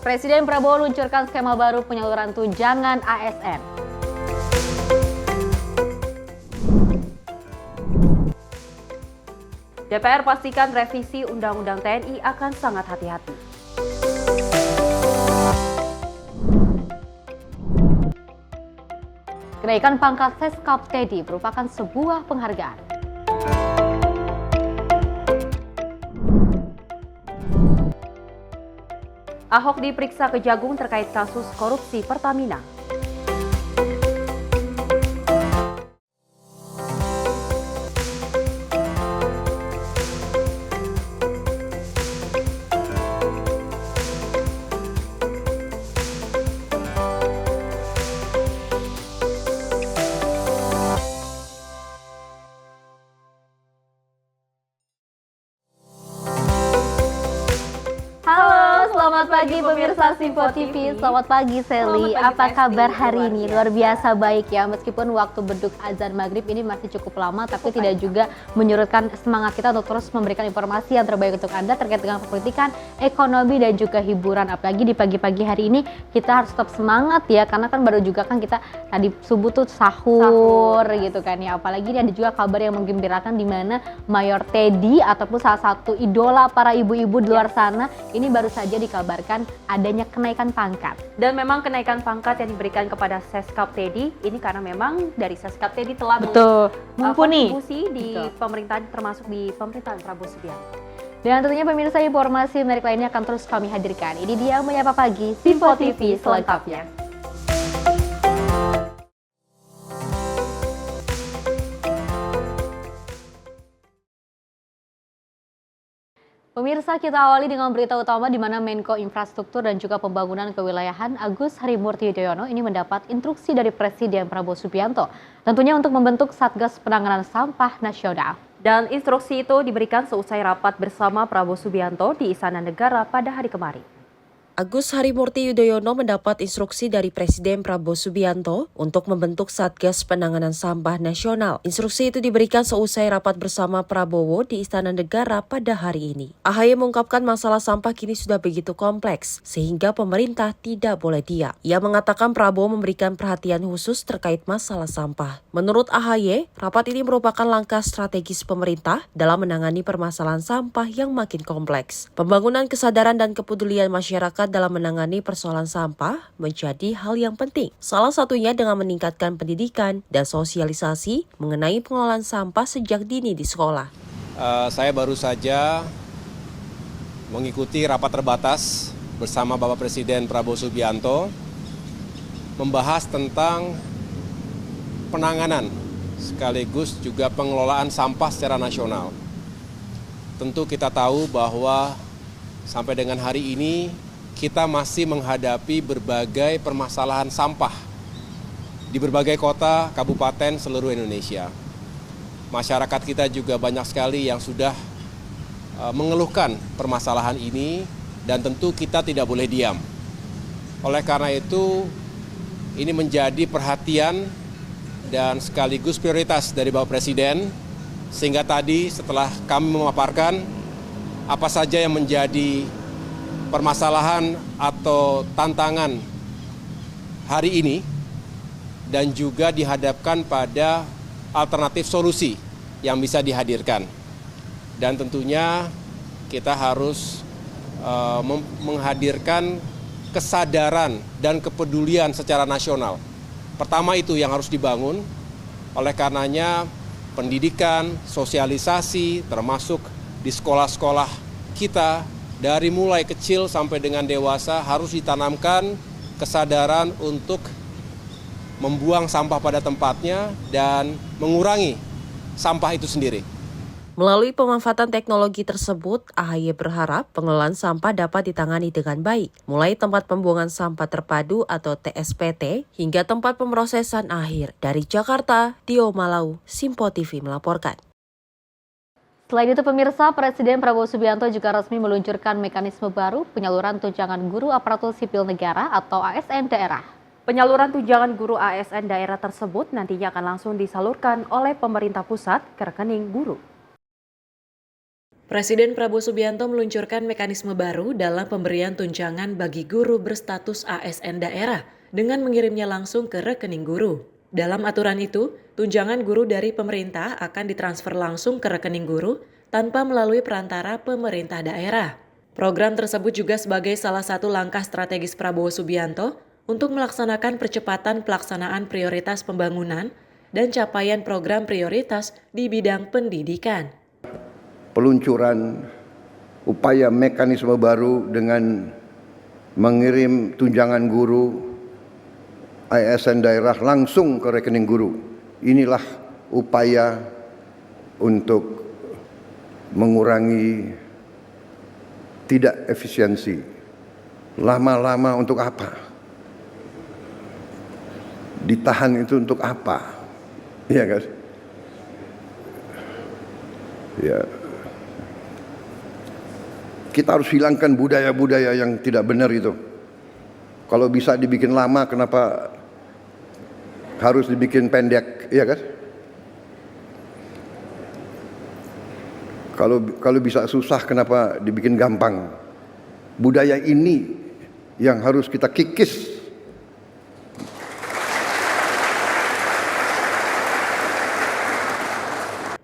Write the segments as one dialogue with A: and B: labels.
A: Presiden Prabowo luncurkan skema baru penyaluran tunjangan ASN. DPR pastikan revisi Undang-Undang TNI akan sangat hati-hati. Kenaikan pangkat Seskap Teddy merupakan sebuah penghargaan. Ahok diperiksa Kejagung terkait kasus korupsi Pertamina. Selamat pagi pemirsa Simpo TV, selamat pagi Sally. Apa kabar hari ini? Luar biasa baik ya, meskipun waktu beduk azan maghrib ini masih cukup lama, tapi tidak juga menyurutkan semangat kita untuk terus memberikan informasi yang terbaik untuk Anda terkait dengan politikan, ekonomi dan juga hiburan. Apalagi di pagi-pagi hari ini kita harus tetap semangat ya, karena kan baru juga kan kita tadi subuh tuh sahur gitu kan ya. Apalagi ini ada juga kabar yang menggembirakan di mana Mayor Teddy ataupun salah satu idola para ibu-ibu di luar sana ini baru saja dikabarkan adanya kenaikan pangkat. Dan memang kenaikan pangkat yang diberikan kepada Seskap Teddy ini karena memang dari Seskap Teddy telah mumpuni di pemerintahan, termasuk di pemerintahan Prabowo Subianto. Dan tentunya pemirsa, informasi menarik lainnya akan terus kami hadirkan. Ini dia Menyapa Pagi Simpo TV selengkapnya. Pemirsa, kita awali dengan berita utama di mana Menko Infrastruktur dan juga Pembangunan Kewilayahan Agus Harimurti Yudhoyono ini mendapat instruksi dari Presiden Prabowo Subianto, tentunya untuk membentuk Satgas Penanganan Sampah Nasional. Dan instruksi itu diberikan seusai rapat bersama Prabowo Subianto di Istana Negara pada hari kemarin.
B: Agus Harimurti Yudhoyono mendapat instruksi dari Presiden Prabowo Subianto untuk membentuk Satgas Penanganan Sampah Nasional. Instruksi itu diberikan seusai rapat bersama Prabowo di Istana Negara pada hari ini. AHY mengungkapkan masalah sampah kini sudah begitu kompleks, sehingga pemerintah tidak boleh diam. Ia mengatakan Prabowo memberikan perhatian khusus terkait masalah sampah. Menurut AHY, rapat ini merupakan langkah strategis pemerintah dalam menangani permasalahan sampah yang makin kompleks. Pembangunan kesadaran dan kepedulian masyarakat dalam menangani persoalan sampah menjadi hal yang penting. Salah satunya dengan meningkatkan pendidikan dan sosialisasi mengenai pengelolaan sampah sejak dini di sekolah.
C: Saya baru saja mengikuti rapat terbatas bersama Bapak Presiden Prabowo Subianto membahas tentang penanganan sekaligus juga pengelolaan sampah secara nasional. Tentu kita tahu bahwa sampai dengan hari ini kita masih menghadapi berbagai permasalahan sampah di berbagai kota, kabupaten seluruh Indonesia. Masyarakat kita juga banyak sekali yang sudah mengeluhkan permasalahan ini dan tentu kita tidak boleh diam. Oleh karena itu, ini menjadi perhatian dan sekaligus prioritas dari Bapak Presiden, sehingga tadi setelah kami memaparkan apa saja yang menjadi permasalahan atau tantangan hari ini dan juga dihadapkan pada alternatif solusi yang bisa dihadirkan. Dan tentunya kita harus menghadirkan kesadaran dan kepedulian secara nasional. Pertama itu yang harus dibangun, oleh karenanya pendidikan, sosialisasi termasuk di sekolah-sekolah kita dari mulai kecil sampai dengan dewasa harus ditanamkan kesadaran untuk membuang sampah pada tempatnya dan mengurangi sampah itu sendiri.
B: Melalui pemanfaatan teknologi tersebut, AHY berharap pengelolaan sampah dapat ditangani dengan baik, mulai tempat pembuangan sampah terpadu atau TSPT hingga tempat pemrosesan akhir. Dari Jakarta, Dio Malau, Simpo TV melaporkan.
A: Selain itu pemirsa, Presiden Prabowo Subianto juga resmi meluncurkan mekanisme baru penyaluran tunjangan guru aparatur sipil negara atau ASN daerah. Penyaluran tunjangan guru ASN daerah tersebut nantinya akan langsung disalurkan oleh pemerintah pusat ke rekening guru.
B: Presiden Prabowo Subianto meluncurkan mekanisme baru dalam pemberian tunjangan bagi guru berstatus ASN daerah dengan mengirimnya langsung ke rekening guru. Dalam aturan itu, tunjangan guru dari pemerintah akan ditransfer langsung ke rekening guru tanpa melalui perantara pemerintah daerah. Program tersebut juga sebagai salah satu langkah strategis Prabowo Subianto untuk melaksanakan percepatan pelaksanaan prioritas pembangunan dan capaian program prioritas di bidang pendidikan.
D: Peluncuran upaya mekanisme baru dengan mengirim tunjangan guru ASN daerah langsung ke rekening guru. Inilah upaya untuk mengurangi tidak efisiensi. Lama-lama untuk apa? Ditahan itu untuk apa? Iya kan? Ya. Kita harus hilangkan budaya-budaya yang tidak benar itu. Kalau bisa dibikin lama, kenapa harus dibikin pendek, ya kan? Kalau bisa susah, kenapa dibikin gampang? Budaya ini yang harus kita kikis.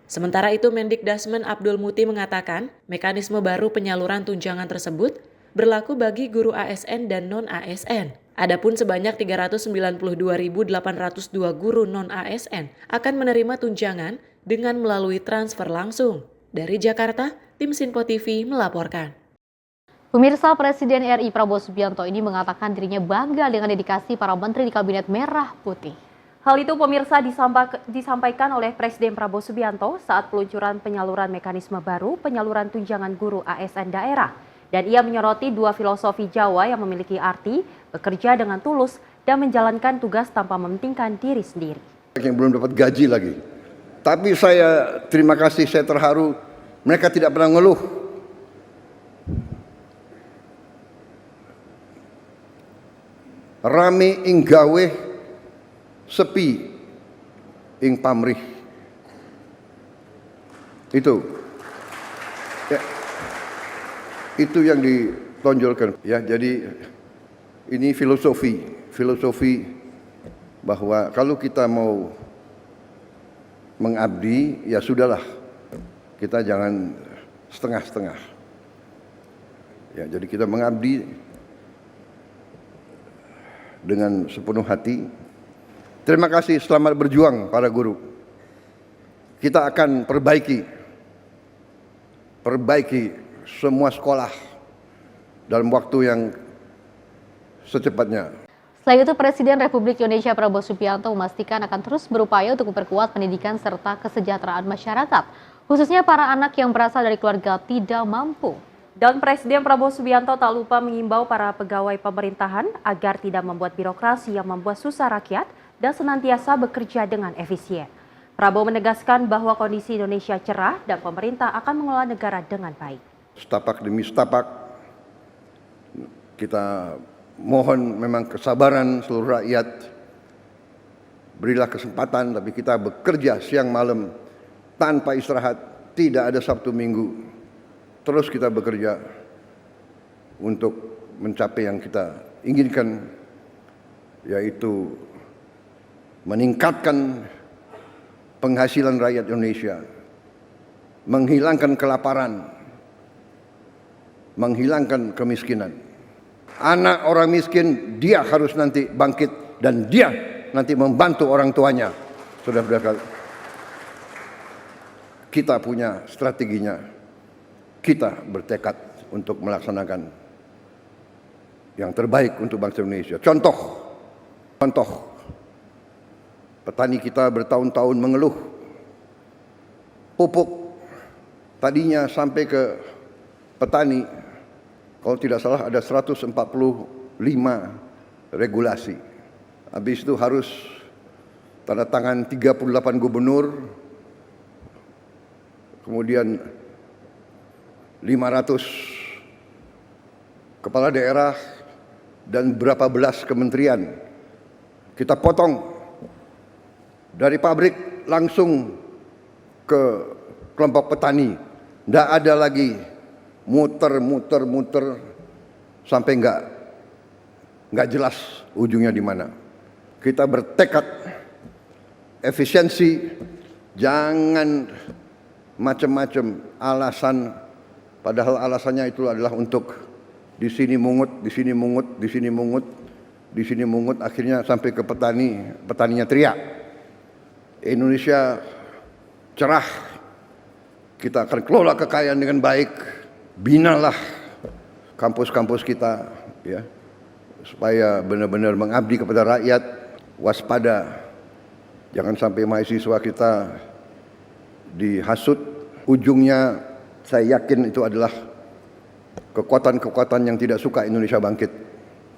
B: Sementara itu, Mendikdasmen Abdul Muti mengatakan, mekanisme baru penyaluran tunjangan tersebut berlaku bagi guru ASN dan non-ASN. Adapun sebanyak 392.802 guru non-ASN akan menerima tunjangan dengan melalui transfer langsung. Dari Jakarta, tim Sinpo TV melaporkan.
A: Pemirsa, Presiden RI Prabowo Subianto ini mengatakan dirinya bangga dengan dedikasi para menteri di Kabinet Merah Putih.
E: Hal itu pemirsa disampaikan oleh Presiden Prabowo Subianto saat peluncuran penyaluran mekanisme baru penyaluran tunjangan guru ASN daerah. Dan ia menyoroti dua filosofi Jawa yang memiliki arti bekerja dengan tulus dan menjalankan tugas tanpa mementingkan diri sendiri.
D: Yang belum dapat gaji lagi. Tapi saya terima kasih, saya terharu. Mereka tidak pernah ngeluh. Rame ing gawe, sepi ing pamrih. Itu ya, itu yang ditonjolkan ya. Jadi ini filosofi bahwa kalau kita mau mengabdi, ya sudahlah, kita jangan setengah-setengah ya. Jadi kita mengabdi dengan sepenuh hati. Terima kasih, selamat berjuang para guru. Kita akan perbaiki semua sekolah dalam waktu yang secepatnya.
A: Selain itu, Presiden Republik Indonesia Prabowo Subianto memastikan akan terus berupaya untuk memperkuat pendidikan serta kesejahteraan masyarakat, khususnya para anak yang berasal dari keluarga tidak mampu.
E: Dan Presiden Prabowo Subianto tak lupa mengimbau para pegawai pemerintahan agar tidak membuat birokrasi yang membuat susah rakyat dan senantiasa bekerja dengan efisien. Prabowo menegaskan bahwa kondisi Indonesia cerah dan pemerintah akan mengelola negara dengan baik.
D: Setapak demi setapak, kita mohon memang kesabaran seluruh rakyat. Berilah kesempatan, tapi kita bekerja siang malam tanpa istirahat, tidak ada Sabtu Minggu. Terus kita bekerja untuk mencapai yang kita inginkan, yaitu meningkatkan penghasilan rakyat Indonesia, menghilangkan kelaparan, menghilangkan kemiskinan. Anak orang miskin, dia harus nanti bangkit dan dia nanti membantu orang tuanya. Saudara-saudara, kita punya strateginya. Kita bertekad untuk melaksanakan yang terbaik untuk bangsa Indonesia. Contoh, petani kita bertahun-tahun mengeluh. Pupuk tadinya sampai ke petani, kalau tidak salah ada 145 regulasi. Habis itu harus tanda tangan 38 gubernur, kemudian 500 kepala daerah dan berapa belas kementerian. Kita potong dari pabrik langsung ke kelompok petani Tidak ada lagi muter sampai nggak jelas ujungnya di mana. Kita bertekad efisiensi, jangan macam-macam alasan, padahal alasannya itu adalah untuk di sini mungut, di sini mungut, di sini mungut, di sini mungut, akhirnya sampai ke petaninya teriak. Indonesia cerah, kita akan kelola kekayaan dengan baik, binalah kampus-kampus kita, ya, supaya benar-benar mengabdi kepada rakyat. Waspada, jangan sampai mahasiswa kita dihasut. Ujungnya saya yakin itu adalah kekuatan-kekuatan yang tidak suka Indonesia bangkit.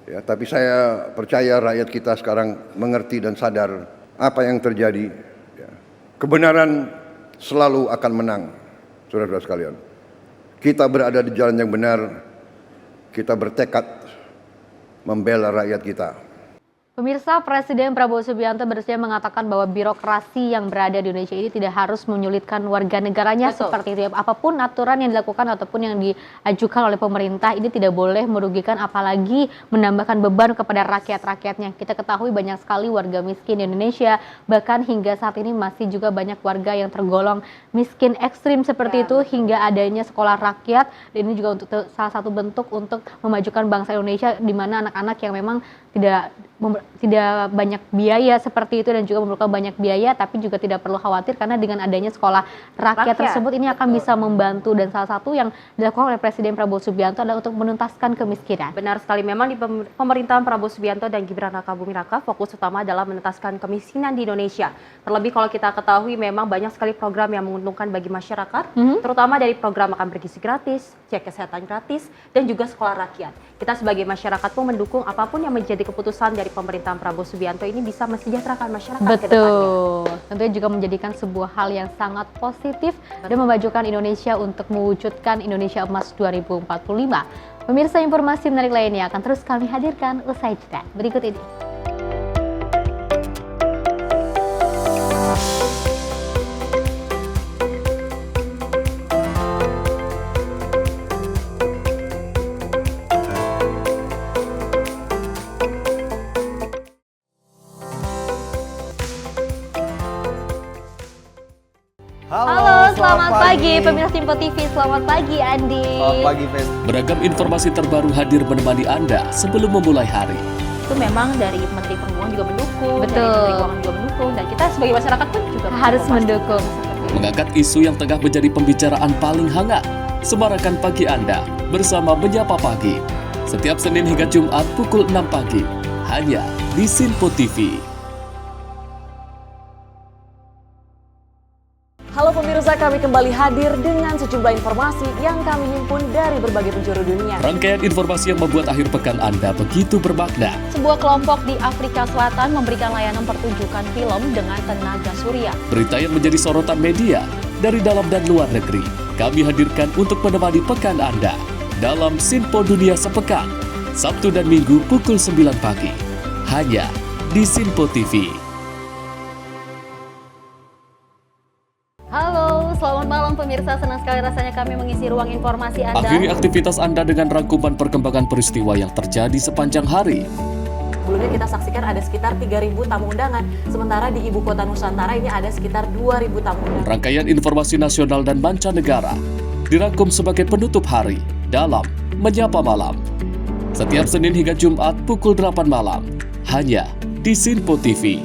D: Ya, tapi saya percaya rakyat kita sekarang mengerti dan sadar apa yang terjadi. Ya. Kebenaran selalu akan menang, saudara-saudara sekalian. Kita berada di jalan yang benar, kita bertekad membela rakyat kita.
A: Pemirsa, Presiden Prabowo Subianto bersih mengatakan bahwa birokrasi yang berada di Indonesia ini tidak harus menyulitkan warga negaranya.
E: Betul.
A: Seperti itu. Apapun aturan yang dilakukan ataupun yang diajukan oleh pemerintah ini tidak boleh merugikan, apalagi menambahkan beban kepada rakyat-rakyatnya. Kita ketahui banyak sekali warga miskin di Indonesia, bahkan hingga saat ini masih juga banyak warga yang tergolong miskin ekstrim seperti itu, hingga adanya sekolah rakyat. Dan ini juga untuk salah satu bentuk untuk memajukan bangsa Indonesia, di mana anak-anak yang memang tidak banyak biaya seperti itu dan juga memerlukan banyak biaya, tapi juga tidak perlu khawatir karena dengan adanya sekolah rakyat tersebut ini akan bisa membantu. Dan salah satu yang dilakukan oleh Presiden Prabowo Subianto adalah untuk menuntaskan kemiskinan.
E: Benar sekali, memang di pemerintahan Prabowo Subianto dan Gibran Rakabuming Raka fokus utama adalah menuntaskan kemiskinan di Indonesia. Terlebih kalau kita ketahui memang banyak sekali program yang menguntungkan bagi masyarakat, terutama dari program makan bergizi gratis, cek kesehatan gratis, dan juga sekolah rakyat. Kita sebagai masyarakat pun mendukung apapun yang menjadi keputusan dari pemerintahan Prabowo Subianto ini bisa mensejahterakan masyarakat ke depannya.
A: Betul. Tentunya juga menjadikan sebuah hal yang sangat positif dan memajukan Indonesia untuk mewujudkan Indonesia Emas 2045. Pemirsa, informasi menarik lainnya akan terus kami hadirkan usai jeda berikut ini. Halo, selamat pagi pemirsa Simpo TV. Selamat pagi Andi.
F: Selamat pagi, Fen.
G: Beragam informasi terbaru hadir menemani Anda sebelum memulai hari.
E: Itu memang dari Menteri Perhubungan juga mendukung,
A: Betul.
E: dari Menteri Keuangan juga mendukung, dan kita sebagai masyarakat pun juga
A: Harus mendukung.
G: Mengangkat isu yang tengah menjadi pembicaraan paling hangat. Semarakan pagi Anda bersama Menyapa Pagi. Setiap Senin hingga Jumat pukul 6 pagi. Hanya di Simpo TV.
H: Halo pemirsa, kami kembali hadir dengan sejumlah informasi yang kami himpun dari berbagai penjuru dunia.
G: Rangkaian informasi yang membuat akhir pekan Anda begitu bermakna.
E: Sebuah kelompok di Afrika Selatan memberikan layanan pertunjukan film dengan tenaga surya.
G: Berita yang menjadi sorotan media dari dalam dan luar negeri. Kami hadirkan untuk menemani pekan Anda dalam Simpo Dunia Sepekan. Sabtu dan Minggu pukul 9 pagi. Hanya di Simpo TV.
A: Halo, selamat malam pemirsa. Senang sekali rasanya kami mengisi ruang informasi Anda.
G: Akhiri aktivitas Anda dengan rangkuman perkembangan peristiwa yang terjadi sepanjang hari.
H: Sebelumnya kita saksikan ada sekitar 3.000 tamu undangan, sementara di Ibu Kota Nusantara ini ada sekitar 2.000 tamu undangan.
G: Rangkaian informasi nasional dan mancanegara dirangkum sebagai penutup hari dalam Menyapa Malam. Setiap Senin hingga Jumat pukul 8 malam. Hanya di Simpo TV.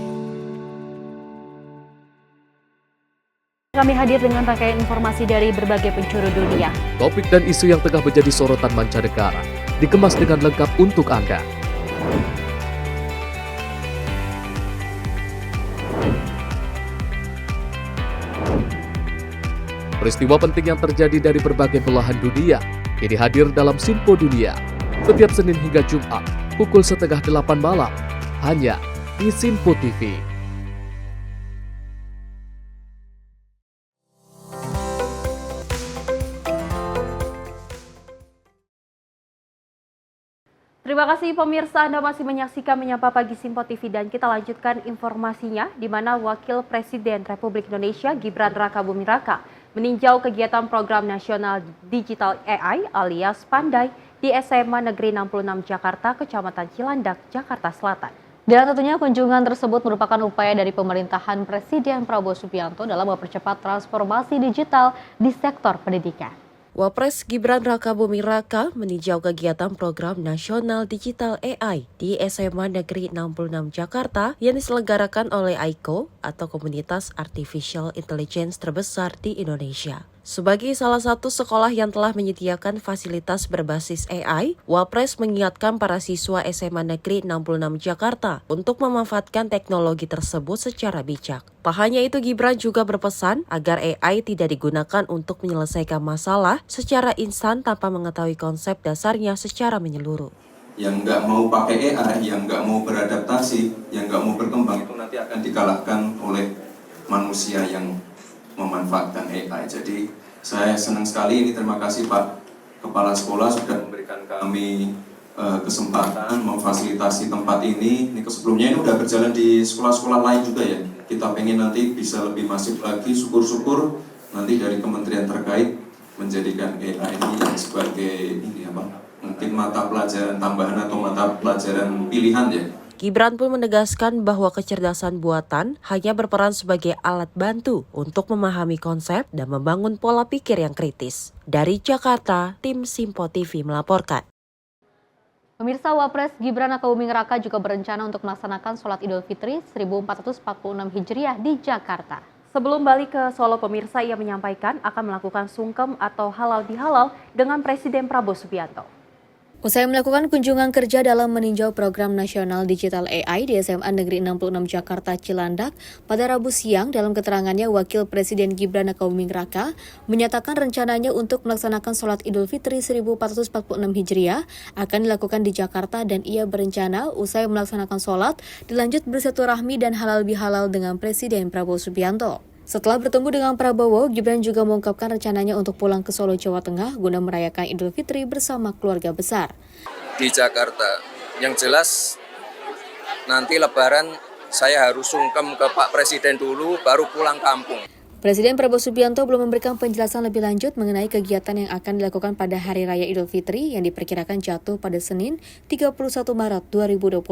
E: Kami hadir dengan rangkaian informasi dari berbagai penjuru dunia.
G: Topik dan isu yang tengah menjadi sorotan mancanegara dikemas dengan lengkap untuk Anda. Peristiwa penting yang terjadi dari berbagai belahan dunia kini hadir dalam Simpo Dunia. Setiap Senin hingga Jumat pukul 7:30 malam. Hanya di Simpo TV.
E: Terima kasih pemirsa, Anda masih menyaksikan Menyapa Pagi Simpo TV, dan kita lanjutkan informasinya di mana Wakil Presiden Republik Indonesia Gibran Rakabuming Raka meninjau kegiatan program nasional Digital AI alias Pandai di SMA Negeri 66 Jakarta, Kecamatan Cilandak, Jakarta Selatan.
A: Dan tentunya kunjungan tersebut merupakan upaya dari pemerintahan Presiden Prabowo Subianto dalam mempercepat transformasi digital di sektor pendidikan.
B: Wapres Gibran Rakabuming Raka meninjau kegiatan program nasional Digital AI di SMA Negeri 66 Jakarta yang diselenggarakan oleh AICO atau Komunitas Artificial Intelligence terbesar di Indonesia. Sebagai salah satu sekolah yang telah menyediakan fasilitas berbasis AI, Wapres mengingatkan para siswa SMA Negeri 66 Jakarta untuk memanfaatkan teknologi tersebut secara bijak. Tak hanya itu, Gibran juga berpesan agar AI tidak digunakan untuk menyelesaikan masalah secara instan tanpa mengetahui konsep dasarnya secara menyeluruh.
F: Yang nggak mau pakai AI, yang nggak mau beradaptasi, yang nggak mau berkembang itu nanti akan dikalahkan oleh manusia yang memanfaatkan AI. Jadi saya senang sekali ini, terima kasih Pak Kepala Sekolah sudah memberikan kami kesempatan memfasilitasi tempat ini. Ini sebelumnya ini udah berjalan di sekolah-sekolah lain juga ya. Kita pengen nanti bisa lebih masif lagi, syukur-syukur nanti dari kementerian terkait menjadikan AI ini sebagai ini apa? Mungkin mata pelajaran tambahan atau mata pelajaran pilihan ya.
B: Gibran pun menegaskan bahwa kecerdasan buatan hanya berperan sebagai alat bantu untuk memahami konsep dan membangun pola pikir yang kritis. Dari Jakarta, tim Simpo TV melaporkan.
A: Pemirsa, Wapres Gibran Rakabuming Raka juga berencana untuk melaksanakan sholat Idul Fitri 1446 Hijriah di Jakarta.
E: Sebelum balik ke Solo, pemirsa, ia menyampaikan akan melakukan sungkem atau halal bihalal dengan Presiden Prabowo Subianto.
A: Usai melakukan kunjungan kerja dalam meninjau program nasional Digital AI di SMA Negeri 66 Jakarta Cilandak pada Rabu siang, dalam keterangannya Wakil Presiden Gibran Rakabuming Raka menyatakan rencananya untuk melaksanakan sholat Idul Fitri 1446 Hijriah akan dilakukan di Jakarta, dan ia berencana usai melaksanakan sholat dilanjut bersilaturahmi dan halal bihalal dengan Presiden Prabowo Subianto. Setelah bertemu dengan Prabowo, Gibran juga mengungkapkan rencananya untuk pulang ke Solo, Jawa Tengah guna merayakan Idul Fitri bersama keluarga besar.
I: Di Jakarta, yang jelas nanti Lebaran saya harus sungkem ke Pak Presiden dulu, baru pulang kampung.
A: Presiden Prabowo Subianto belum memberikan penjelasan lebih lanjut mengenai kegiatan yang akan dilakukan pada Hari Raya Idul Fitri yang diperkirakan jatuh pada Senin 31 Maret 2025.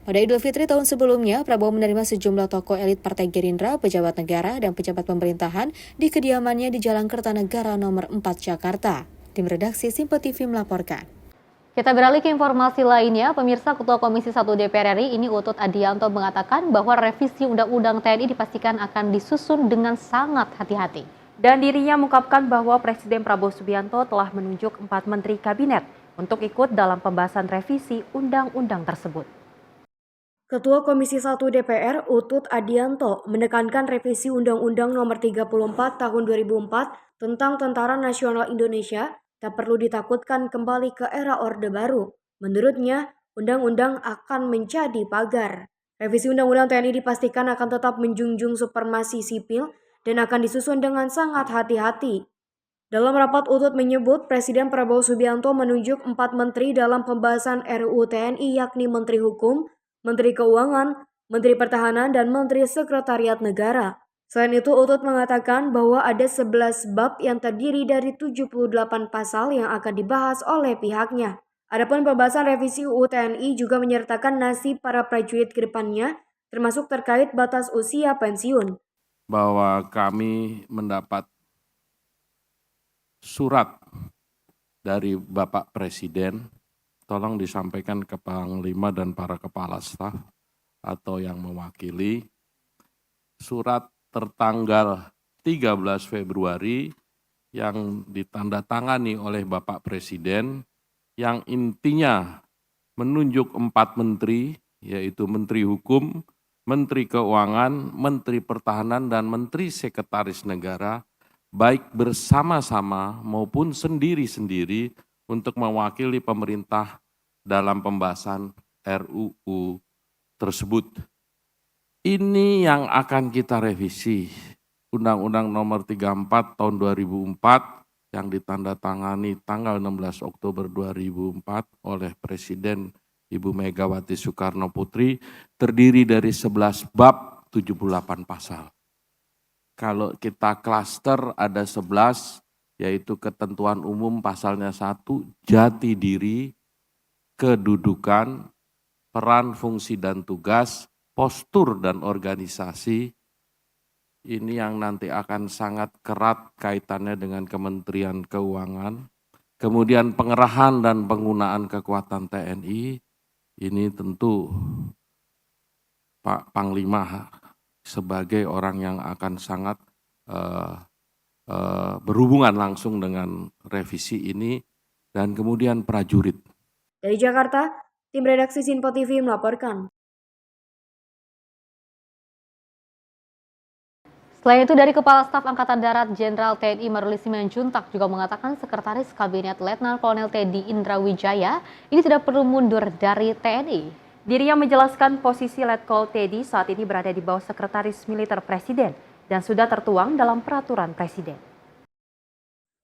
A: Pada Idul Fitri tahun sebelumnya, Prabowo menerima sejumlah tokoh elit Partai Gerindra, pejabat negara, dan pejabat pemerintahan di kediamannya di Jalan Kertanegara nomor 4 Jakarta. Tim redaksi Simpo TV melaporkan. Kita beralih ke informasi lainnya. Pemirsa, Ketua Komisi 1 DPR RI ini Utut Adianto mengatakan bahwa revisi Undang-Undang TNI dipastikan akan disusun dengan sangat hati-hati.
E: Dan dirinya mengungkapkan bahwa Presiden Prabowo Subianto telah menunjuk 4 menteri kabinet untuk ikut dalam pembahasan revisi undang-undang tersebut.
J: Ketua Komisi 1 DPR Utut Adianto menekankan revisi Undang-Undang Nomor 34 Tahun 2004 tentang Tentara Nasional Indonesia tak perlu ditakutkan kembali ke era Orde Baru. Menurutnya, undang-undang akan menjadi pagar. Revisi Undang-Undang TNI dipastikan akan tetap menjunjung supremasi sipil dan akan disusun dengan sangat hati-hati. Dalam rapat, Utut menyebut Presiden Prabowo Subianto menunjuk 4 menteri dalam pembahasan RUU TNI, yakni Menteri Hukum, Menteri Keuangan, Menteri Pertahanan, dan Menteri Sekretariat Negara. Selain itu, Utut mengatakan bahwa ada 11 bab yang terdiri dari 78 pasal yang akan dibahas oleh pihaknya. Adapun pembahasan revisi UU TNI juga menyertakan nasib para prajurit ke depannya, termasuk terkait batas usia pensiun.
K: Bahwa kami mendapat surat dari Bapak Presiden, tolong disampaikan ke Panglima dan para kepala staf atau yang mewakili, surat tertanggal 13 Februari yang ditandatangani oleh Bapak Presiden yang intinya menunjuk 4 menteri, yaitu Menteri Hukum, Menteri Keuangan, Menteri Pertahanan, dan Menteri Sekretaris Negara, baik bersama-sama maupun sendiri-sendiri untuk mewakili pemerintah dalam pembahasan RUU tersebut. Ini yang akan kita revisi, Undang-Undang Nomor 34 Tahun 2004 yang ditandatangani tanggal 16 Oktober 2004 oleh Presiden Ibu Megawati Soekarno Putri, terdiri dari 11 bab 78 pasal. Kalau kita klaster ada 11, yaitu ketentuan umum pasalnya 1, jati diri, kedudukan, peran, fungsi dan tugas, postur dan organisasi. Ini yang nanti akan sangat erat kaitannya dengan Kementerian Keuangan. Kemudian pengerahan dan penggunaan kekuatan TNI, ini tentu Pak Panglima sebagai orang yang akan sangat berhubungan langsung dengan revisi ini, dan kemudian prajurit.
J: Dari Jakarta, tim redaksi Sinpo TV melaporkan.
A: Selain itu, dari Kepala Staf Angkatan Darat Jenderal TNI Maruli Simanjuntak juga mengatakan Sekretaris Kabinet Letnan Kolonel Teddy Indrawijaya ini tidak perlu mundur dari TNI.
E: Dirinya menjelaskan posisi Letkol Teddy saat ini berada di bawah Sekretaris Militer Presiden dan sudah tertuang dalam peraturan Presiden.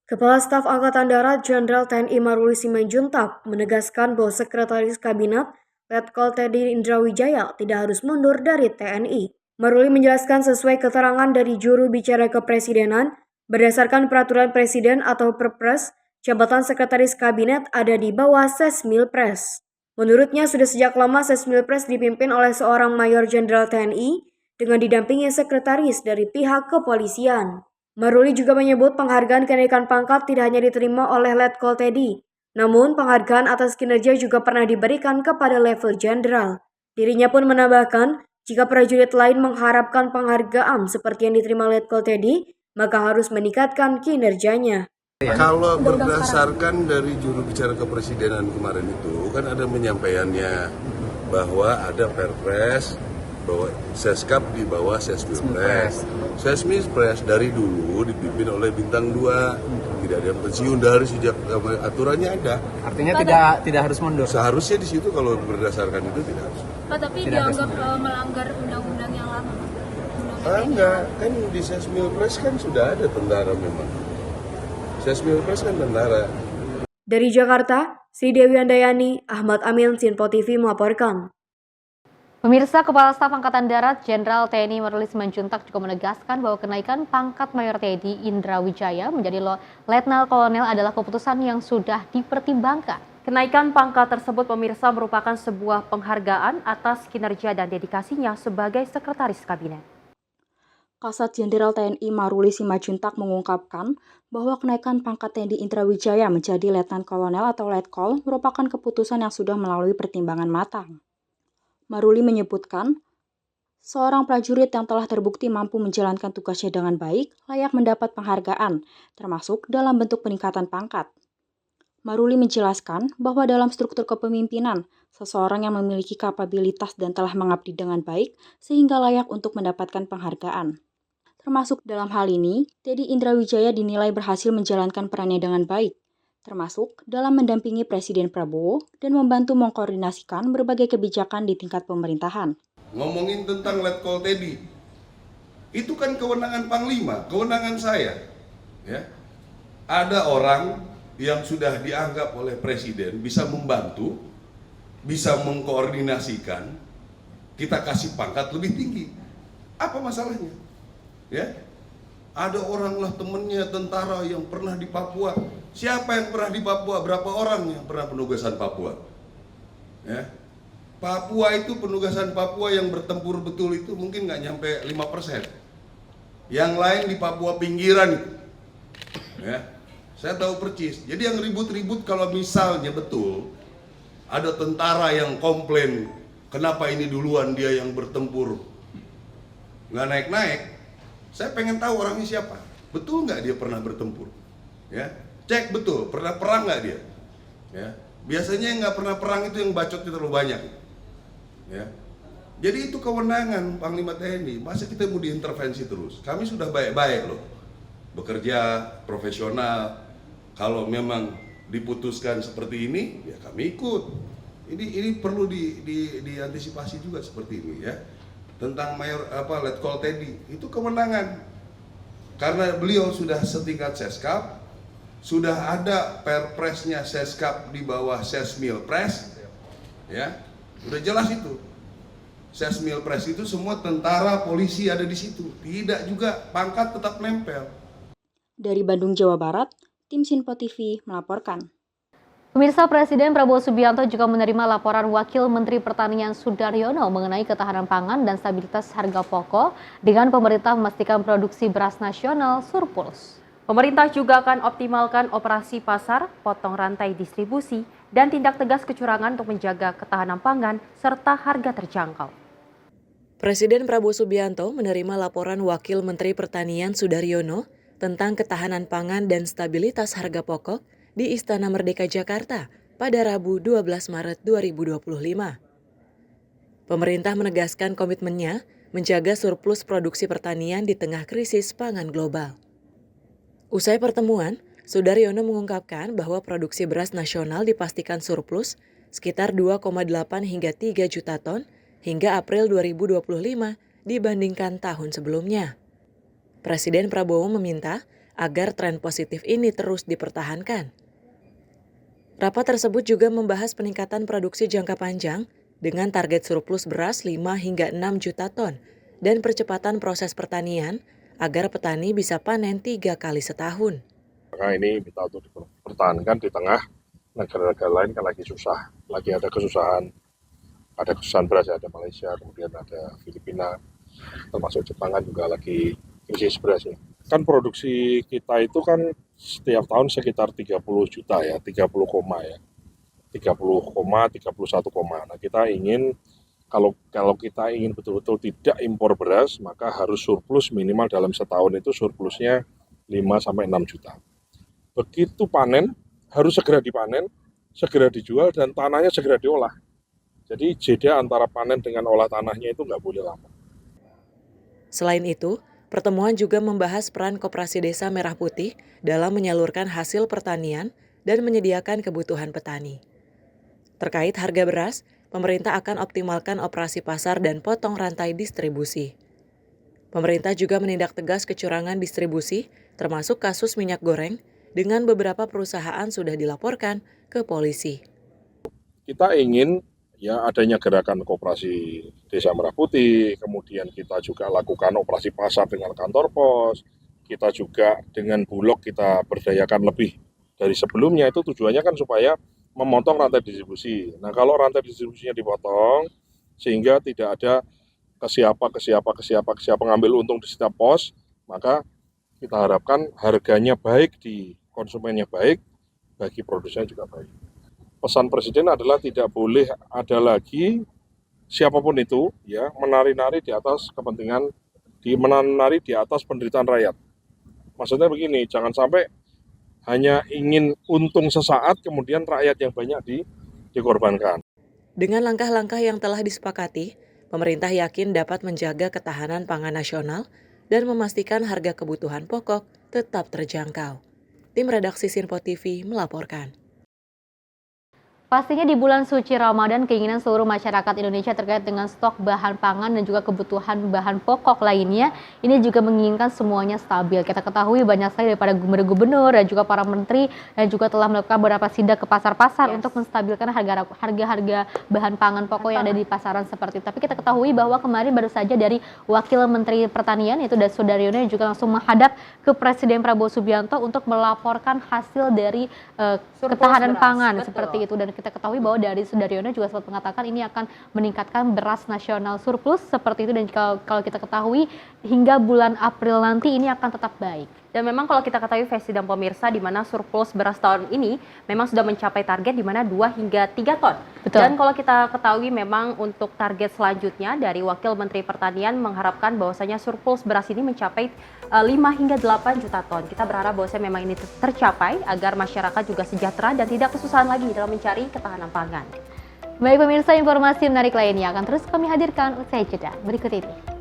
J: Kepala Staf Angkatan Darat Jenderal TNI Maruli Simanjuntak menegaskan bahwa Sekretaris Kabinet Letkol Teddy Indrawijaya tidak harus mundur dari TNI. Maruli menjelaskan sesuai keterangan dari juru bicara Kepresidenan, berdasarkan peraturan Presiden atau Perpres, jabatan Sekretaris Kabinet ada di bawah Sesmilpres. Menurutnya sudah sejak lama Sesmilpres dipimpin oleh seorang Mayor Jenderal TNI dengan didampingi sekretaris dari pihak kepolisian. Maruli juga menyebut penghargaan kenaikan pangkat tidak hanya diterima oleh Letkol Teddy, namun penghargaan atas kinerja juga pernah diberikan kepada level jenderal. Dirinya pun menambahkan, jika prajurit lain mengharapkan penghargaan seperti yang diterima Letkol Teddy, maka harus meningkatkan kinerjanya.
L: Kalau berdasarkan dari juru bicara kepresidenan kemarin itu kan ada penyampaiannya bahwa ada Perpres, bahwa Seskap di bawah Sesmilpres. Sesmilpres dari dulu dipimpin oleh Bintang 2, tidak ada yang pensiun dari sejak aturannya ada.
M: Artinya tidak harus mundur.
L: Seharusnya di situ kalau berdasarkan itu tidak harus.
N: Pak, tapi dianggap melanggar undang-undang yang lama.
L: Enggak, kan di Sesmilpres kan sudah ada tentara memang. Sesmilpres kan tentara.
J: Dari Jakarta, Sri Dewi Andayani, Ahmad Amin, Sinpo TV melaporkan.
A: Pemirsa, Kepala Staf Angkatan Darat Jenderal TNI Maruli Simanjuntak juga menegaskan bahwa kenaikan pangkat Mayor Teddy Indrawijaya menjadi Letnan Kolonel adalah keputusan yang sudah dipertimbangkan.
E: Kenaikan pangkat tersebut, pemirsa, merupakan sebuah penghargaan atas kinerja dan dedikasinya sebagai Sekretaris Kabinet.
O: Kasat Jenderal TNI Maruli Simanjuntak mengungkapkan bahwa kenaikan pangkat Teddy Indrawijaya menjadi Letnan Kolonel atau Letkol merupakan keputusan yang sudah melalui pertimbangan matang. Maruli menyebutkan, seorang prajurit yang telah terbukti mampu menjalankan tugasnya dengan baik layak mendapat penghargaan, termasuk dalam bentuk peningkatan pangkat. Maruli menjelaskan bahwa dalam struktur kepemimpinan, seseorang yang memiliki kapabilitas dan telah mengabdi dengan baik sehingga layak untuk mendapatkan penghargaan. Termasuk dalam hal ini, Teddy Indrawijaya dinilai berhasil menjalankan perannya dengan baik, termasuk dalam mendampingi Presiden Prabowo dan membantu mengkoordinasikan berbagai kebijakan di tingkat pemerintahan.
L: Ngomongin tentang Letkol Teddy, itu kan kewenangan Panglima, kewenangan saya. Ya. Ada orang yang sudah dianggap oleh Presiden bisa membantu, bisa mengkoordinasikan, kita kasih pangkat lebih tinggi. Apa masalahnya? Ya, ada orang lah temennya tentara yang pernah di Papua. Siapa yang pernah di Papua? Berapa orang yang pernah penugasan Papua? Ya, Papua itu penugasan Papua yang bertempur betul itu mungkin nggak nyampe 5%. Yang lain di Papua pinggiran itu. Ya, saya tahu percis. Jadi yang ribut-ribut kalau misalnya betul ada tentara yang komplain kenapa ini duluan dia yang bertempur nggak naik-naik. Saya pengen tahu orangnya siapa. Betul nggak dia pernah bertempur? Ya, cek betul. Pernah perang nggak dia? Ya, biasanya yang nggak pernah perang itu yang bacotnya terlalu banyak. Ya, jadi itu kewenangan Panglima TNI. Masa kita mau diintervensi terus? Kami sudah baik-baik loh, bekerja profesional. Kalau memang diputuskan seperti ini, ya kami ikut. Ini perlu diantisipasi juga seperti ini ya. Tentang Letkol Teddy, itu kewenangan. Karena beliau sudah setingkat Seskap, sudah ada Perpresnya Seskap di bawah Sesmilpres, ya, udah jelas itu. Sesmilpres itu semua tentara, polisi ada di situ. Tidak juga, pangkat tetap nempel.
O: Dari Bandung, Jawa Barat, tim Sinpo TV melaporkan.
A: Pemirsa, Presiden Prabowo Subianto juga menerima laporan Wakil Menteri Pertanian Sudaryono mengenai ketahanan pangan dan stabilitas harga pokok dengan pemerintah memastikan produksi beras nasional surplus.
E: Pemerintah juga akan optimalkan operasi pasar, potong rantai distribusi, dan tindak tegas kecurangan untuk menjaga ketahanan pangan serta harga terjangkau.
H: Presiden Prabowo Subianto menerima laporan Wakil Menteri Pertanian Sudaryono tentang ketahanan pangan dan stabilitas harga pokok di Istana Merdeka Jakarta pada Rabu 12 Maret 2025. Pemerintah menegaskan komitmennya menjaga surplus produksi pertanian di tengah krisis pangan global. Usai pertemuan, Sudaryono mengungkapkan bahwa produksi beras nasional dipastikan surplus sekitar 2,8 hingga 3 juta ton hingga April 2025 dibandingkan tahun sebelumnya. Presiden Prabowo meminta agar tren positif ini terus dipertahankan. Rapat tersebut juga membahas peningkatan produksi jangka panjang dengan target surplus beras 5 hingga 6 juta ton dan percepatan proses pertanian agar petani bisa panen 3 kali setahun.
P: Maka ini kita untuk dipertahankan di tengah negara-negara lain kan lagi susah, lagi ada kesusahan beras, ada Malaysia, kemudian ada Filipina, termasuk Jepang kan juga lagi krisis berasnya. Kan produksi kita itu kan setiap tahun sekitar 30 juta ya, 30 koma. Nah kita ingin, kalau kita ingin betul-betul tidak impor beras, maka harus surplus minimal dalam setahun itu surplusnya 5-6 juta. Begitu panen, harus segera dipanen, segera dijual, dan tanahnya segera diolah. Jadi jeda antara panen dengan olah tanahnya itu nggak boleh lama.
H: Selain itu, pertemuan juga membahas peran Koperasi Desa Merah Putih dalam menyalurkan hasil pertanian dan menyediakan kebutuhan petani. Terkait harga beras, pemerintah akan optimalkan operasi pasar dan potong rantai distribusi. Pemerintah juga menindak tegas kecurangan distribusi, termasuk kasus minyak goreng, dengan beberapa perusahaan sudah dilaporkan ke polisi.
P: Kita ingin ya adanya gerakan Koperasi Desa Merah Putih, kemudian kita juga lakukan operasi pasar dengan kantor pos, kita juga dengan Bulog kita berdayakan lebih dari sebelumnya, itu tujuannya kan supaya memotong rantai distribusi. Nah kalau rantai distribusinya dipotong, sehingga tidak ada kesiapa ngambil untung di setiap pos, maka kita harapkan harganya baik di konsumennya baik, bagi produsen juga baik. Pesan Presiden adalah tidak boleh ada lagi siapapun itu ya menari-nari di atas kepentingan, menari di atas penderitaan rakyat. Maksudnya begini, jangan sampai hanya ingin untung sesaat kemudian rakyat yang banyak dikorbankan.
H: Dengan langkah-langkah yang telah disepakati, pemerintah yakin dapat menjaga ketahanan pangan nasional dan memastikan harga kebutuhan pokok tetap terjangkau. Tim redaksi Sinpo TV melaporkan.
A: Pastinya di bulan suci Ramadan, keinginan seluruh masyarakat Indonesia terkait dengan stok bahan pangan dan juga kebutuhan bahan pokok lainnya, ini juga menginginkan semuanya stabil. Kita ketahui banyak sekali daripada gubernur dan juga para menteri dan juga telah melakukan beberapa sidak ke pasar-pasar untuk menstabilkan harga-harga bahan pangan pokok yang ada di pasaran seperti itu. Tapi kita ketahui bahwa kemarin baru saja dari Wakil Menteri Pertanian, yaitu Sudaryono, juga langsung menghadap ke Presiden Prabowo Subianto untuk melaporkan hasil dari ketahanan pangan. Betul. Seperti itu. Dan kita ketahui bahwa dari Sudaryono juga sempat mengatakan ini akan meningkatkan beras nasional surplus seperti itu, dan kalau kita ketahui hingga bulan April nanti ini akan tetap baik.
E: Dan memang kalau kita ketahui Vesti dan pemirsa, di mana surplus beras tahun ini memang sudah mencapai target di mana 2 hingga 3 ton. Betul. Dan kalau kita ketahui memang untuk target selanjutnya dari Wakil Menteri Pertanian mengharapkan bahwasanya surplus beras ini mencapai 5 hingga 8 juta ton. Kita berharap bahwasanya memang ini tercapai agar masyarakat juga sejahtera dan tidak kesusahan lagi dalam mencari ketahanan pangan.
A: Baik pemirsa, informasi menarik lainnya akan terus kami hadirkan usai jeda berikut ini.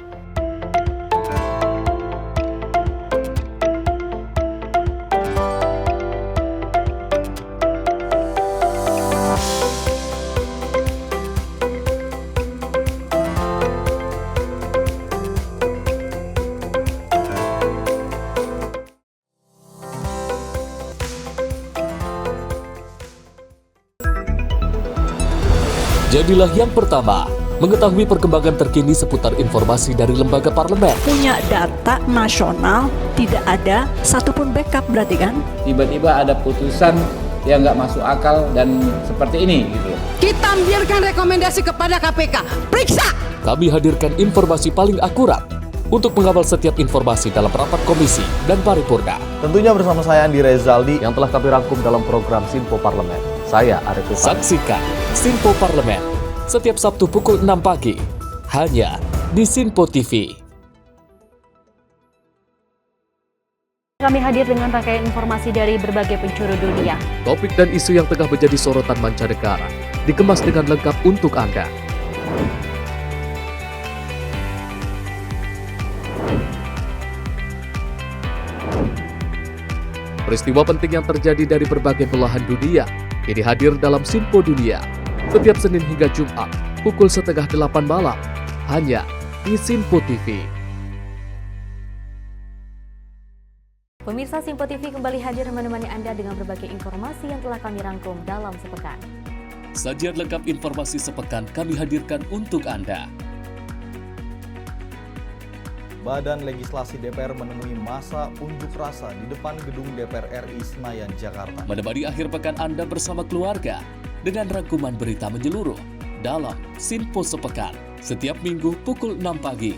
G: Jadilah yang pertama Mengetahui perkembangan terkini seputar informasi dari lembaga parlemen.
Q: Punya data nasional, tidak ada satupun backup berarti kan?
M: Tiba-tiba ada putusan yang nggak masuk akal dan seperti ini gitu.
Q: Kita biarkan rekomendasi kepada KPK, periksa!
G: Kami hadirkan informasi paling akurat untuk mengawal setiap informasi dalam rapat komisi dan paripurna.
R: Tentunya bersama saya Andi Rezaldi yang telah kami rangkum dalam program Sinpo Parlemen. Saya Arif Rifani.
G: Saksikan Sinpo Parlemen setiap Sabtu pukul 6 pagi, hanya di Sinpo TV.
E: Kami hadir dengan rangkaian informasi dari berbagai penjuru dunia.
G: Topik dan isu yang tengah menjadi sorotan mancanegara dikemas dengan lengkap untuk Anda. Peristiwa penting yang terjadi dari berbagai belahan dunia kini hadir dalam Sinpo Dunia setiap Senin hingga Jumat pukul 7:30 malam hanya di Sinpo TV.
E: Pemirsa Sinpo TV kembali hadir menemani Anda dengan berbagai informasi yang telah kami rangkum dalam sepekan.
G: Sajian lengkap informasi sepekan kami hadirkan untuk Anda.
R: Badan Legislasi DPR menemui masa unjuk rasa di depan gedung DPR RI Senayan, Jakarta.
G: Menemani akhir pekan Anda bersama keluarga dengan rangkuman berita menyeluruh dalam Sinpo Sepekan setiap minggu pukul 6 pagi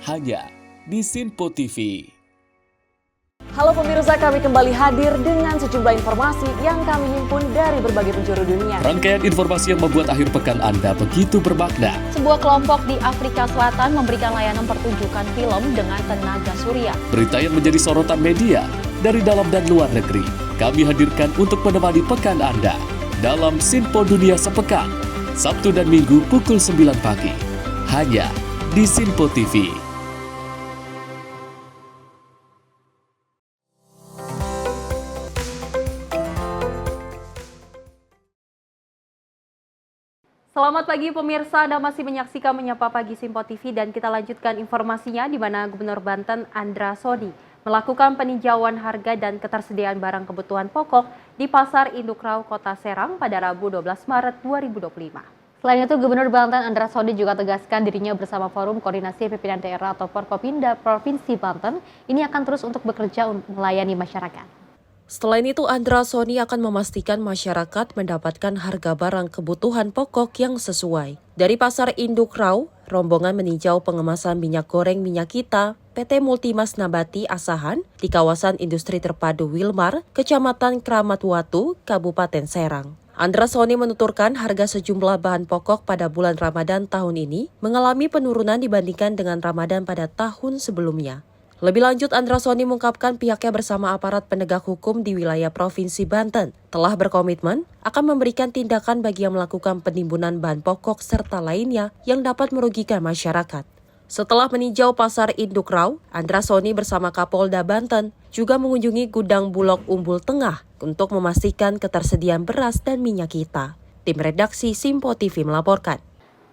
G: hanya di Sinpo TV.
H: Halo pemirsa, kami kembali hadir dengan sejumlah informasi yang kami himpun dari berbagai penjuru dunia.
G: Rangkaian informasi yang membuat akhir pekan Anda begitu bermakna.
A: Sebuah kelompok di Afrika Selatan memberikan layanan pertunjukan film dengan tenaga surya.
G: Berita yang menjadi sorotan media dari dalam dan luar negeri kami hadirkan untuk menemani pekan Anda dalam Sinpo Dunia Sepekan, Sabtu dan Minggu pukul 9 pagi, hanya di Sinpo TV.
E: Selamat pagi pemirsa, Anda masih menyaksikan Menyapa Pagi Sinpo TV dan kita lanjutkan informasinya di mana Gubernur Banten Andra Sodi melakukan peninjauan harga dan ketersediaan barang kebutuhan pokok di Pasar Induk Rau, Kota Serang pada Rabu 12 Maret 2025.
A: Selain itu, Gubernur Banten Andra Sodi juga tegaskan dirinya bersama Forum Koordinasi Pimpinan Daerah atau Forkopimda Provinsi Banten ini akan terus untuk bekerja untuk melayani masyarakat.
B: Selain itu, Andra Sodi akan memastikan masyarakat mendapatkan harga barang kebutuhan pokok yang sesuai. Dari Pasar Induk Rau, rombongan meninjau pengemasan minyak goreng Minyak Kita PT Multimas Nabati Asahan di kawasan industri terpadu Wilmar, Kecamatan Kramat Watu, Kabupaten Serang. Andra Sodi menuturkan harga sejumlah bahan pokok pada bulan Ramadan tahun ini mengalami penurunan dibandingkan dengan Ramadan pada tahun sebelumnya. Lebih lanjut, Andra Sodi mengungkapkan pihaknya bersama aparat penegak hukum di wilayah Provinsi Banten telah berkomitmen akan memberikan tindakan bagi yang melakukan penimbunan bahan pokok serta lainnya yang dapat merugikan masyarakat. Setelah meninjau Pasar Induk Rau, Andra Sodi bersama Kapolda Banten juga mengunjungi gudang Bulog Umbul Tengah untuk memastikan ketersediaan beras dan minyak kita. Tim redaksi Sinpo TV melaporkan.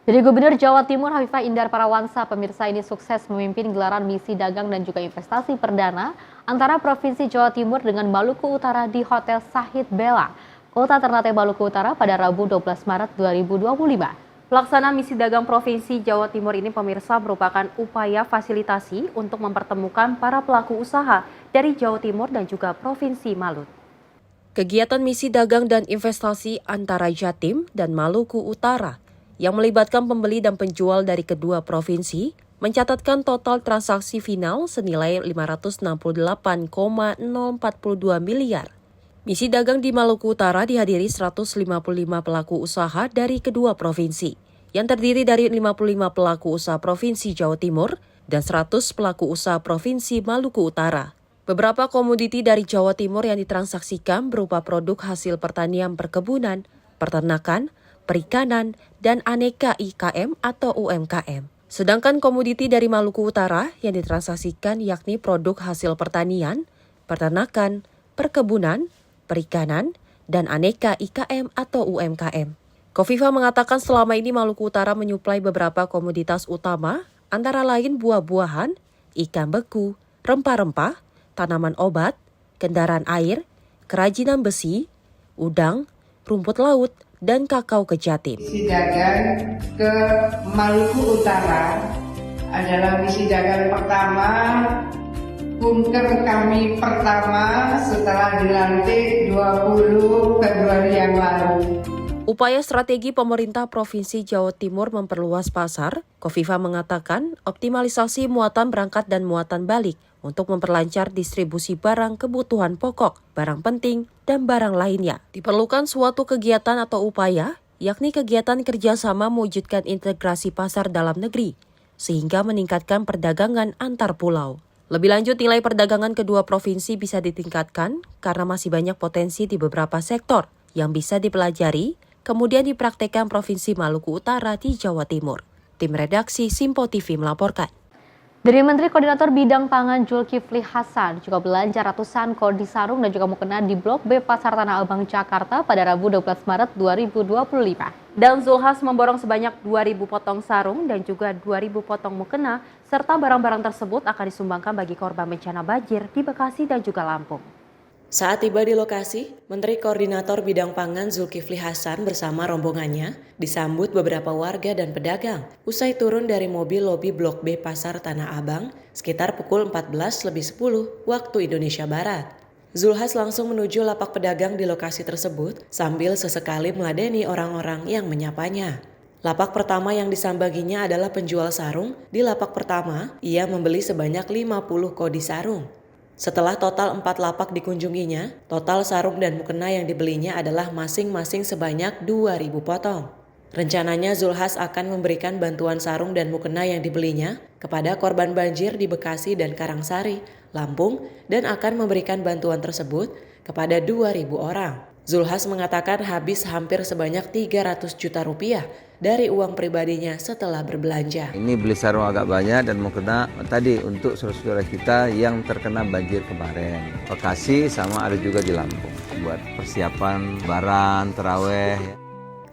A: Jadi Gubernur Jawa Timur Hovifah Indar Parawansa pemirsa ini sukses memimpin gelaran misi dagang dan juga investasi perdana antara Provinsi Jawa Timur dengan Maluku Utara di Hotel Sahid Bella, Kota Ternate Maluku Utara pada Rabu 12 Maret 2025.
E: Pelaksanaan misi dagang Provinsi Jawa Timur ini pemirsa merupakan upaya fasilitasi untuk mempertemukan para pelaku usaha dari Jawa Timur dan juga Provinsi Malut.
B: Kegiatan misi dagang dan investasi antara Jatim dan Maluku Utara yang melibatkan pembeli dan penjual dari kedua provinsi, mencatatkan total transaksi final senilai 568,042 miliar. Misi dagang di Maluku Utara dihadiri 155 pelaku usaha dari kedua provinsi, yang terdiri dari 55 pelaku usaha Provinsi Jawa Timur dan 100 pelaku usaha Provinsi Maluku Utara. Beberapa komoditi dari Jawa Timur yang ditransaksikan berupa produk hasil pertanian perkebunan, peternakan, perikanan, dan aneka IKM atau UMKM. Sedangkan komoditi dari Maluku Utara yang ditransaksikan yakni produk hasil pertanian, peternakan, perkebunan, perikanan, dan aneka IKM atau UMKM. Khofifah mengatakan selama ini Maluku Utara menyuplai beberapa komoditas utama, antara lain buah-buahan, ikan beku, rempah-rempah, tanaman obat, kendaraan air, kerajinan besi, udang, rumput laut, dan kakao ke Jatim.
S: Misi dagang ke Maluku Utara adalah misi dagang pertama, bunker kami pertama setelah dilantik 20 Februari yang lalu.
B: Upaya strategi pemerintah Provinsi Jawa Timur memperluas pasar, Kofifa mengatakan optimalisasi muatan berangkat dan muatan balik untuk memperlancar distribusi barang kebutuhan pokok, barang penting, dan barang lainnya. Diperlukan suatu kegiatan atau upaya, yakni kegiatan kerjasama mewujudkan integrasi pasar dalam negeri, sehingga meningkatkan perdagangan antar pulau. Lebih lanjut, nilai perdagangan kedua provinsi bisa ditingkatkan karena masih banyak potensi di beberapa sektor yang bisa dipelajari, kemudian dipraktekkan Provinsi Maluku Utara di Jawa Timur. Tim redaksi Simpo TV melaporkan.
A: Dari Menteri Koordinator Bidang Pangan Zulkifli Hasan juga belanja ratusan kodi sarung dan juga mukena di Blok B Pasar Tanah Abang, Jakarta pada Rabu 12 Maret 2025.
E: Dan Zulhas memborong sebanyak 2.000 potong sarung dan juga 2.000 potong mukena, serta barang-barang tersebut akan disumbangkan bagi korban bencana banjir di Bekasi dan juga Lampung.
H: Saat tiba di lokasi, Menteri Koordinator Bidang Pangan Zulkifli Hasan bersama rombongannya disambut beberapa warga dan pedagang usai turun dari mobil lobi Blok B Pasar Tanah Abang sekitar pukul 14.10 waktu Indonesia Barat. Zulhas langsung menuju lapak pedagang di lokasi tersebut sambil sesekali meladeni orang-orang yang menyapanya. Lapak pertama yang disambanginya adalah penjual sarung. Di lapak pertama, ia membeli sebanyak 50 kodi sarung. Setelah total 4 lapak dikunjunginya, total sarung dan mukena yang dibelinya adalah masing-masing sebanyak 2.000 potong. Rencananya Zulhas akan memberikan bantuan sarung dan mukena yang dibelinya kepada korban banjir di Bekasi dan Karangsari, Lampung, dan akan memberikan bantuan tersebut kepada 2.000 orang. Zulhas mengatakan habis hampir sebanyak 300 juta rupiah dari uang pribadinya setelah berbelanja.
T: Ini beli sarung agak banyak dan mukena tadi untuk saudara-saudara kita yang terkena banjir kemarin. Bekasi sama ada juga di Lampung buat persiapan Lebaran, Taraweh.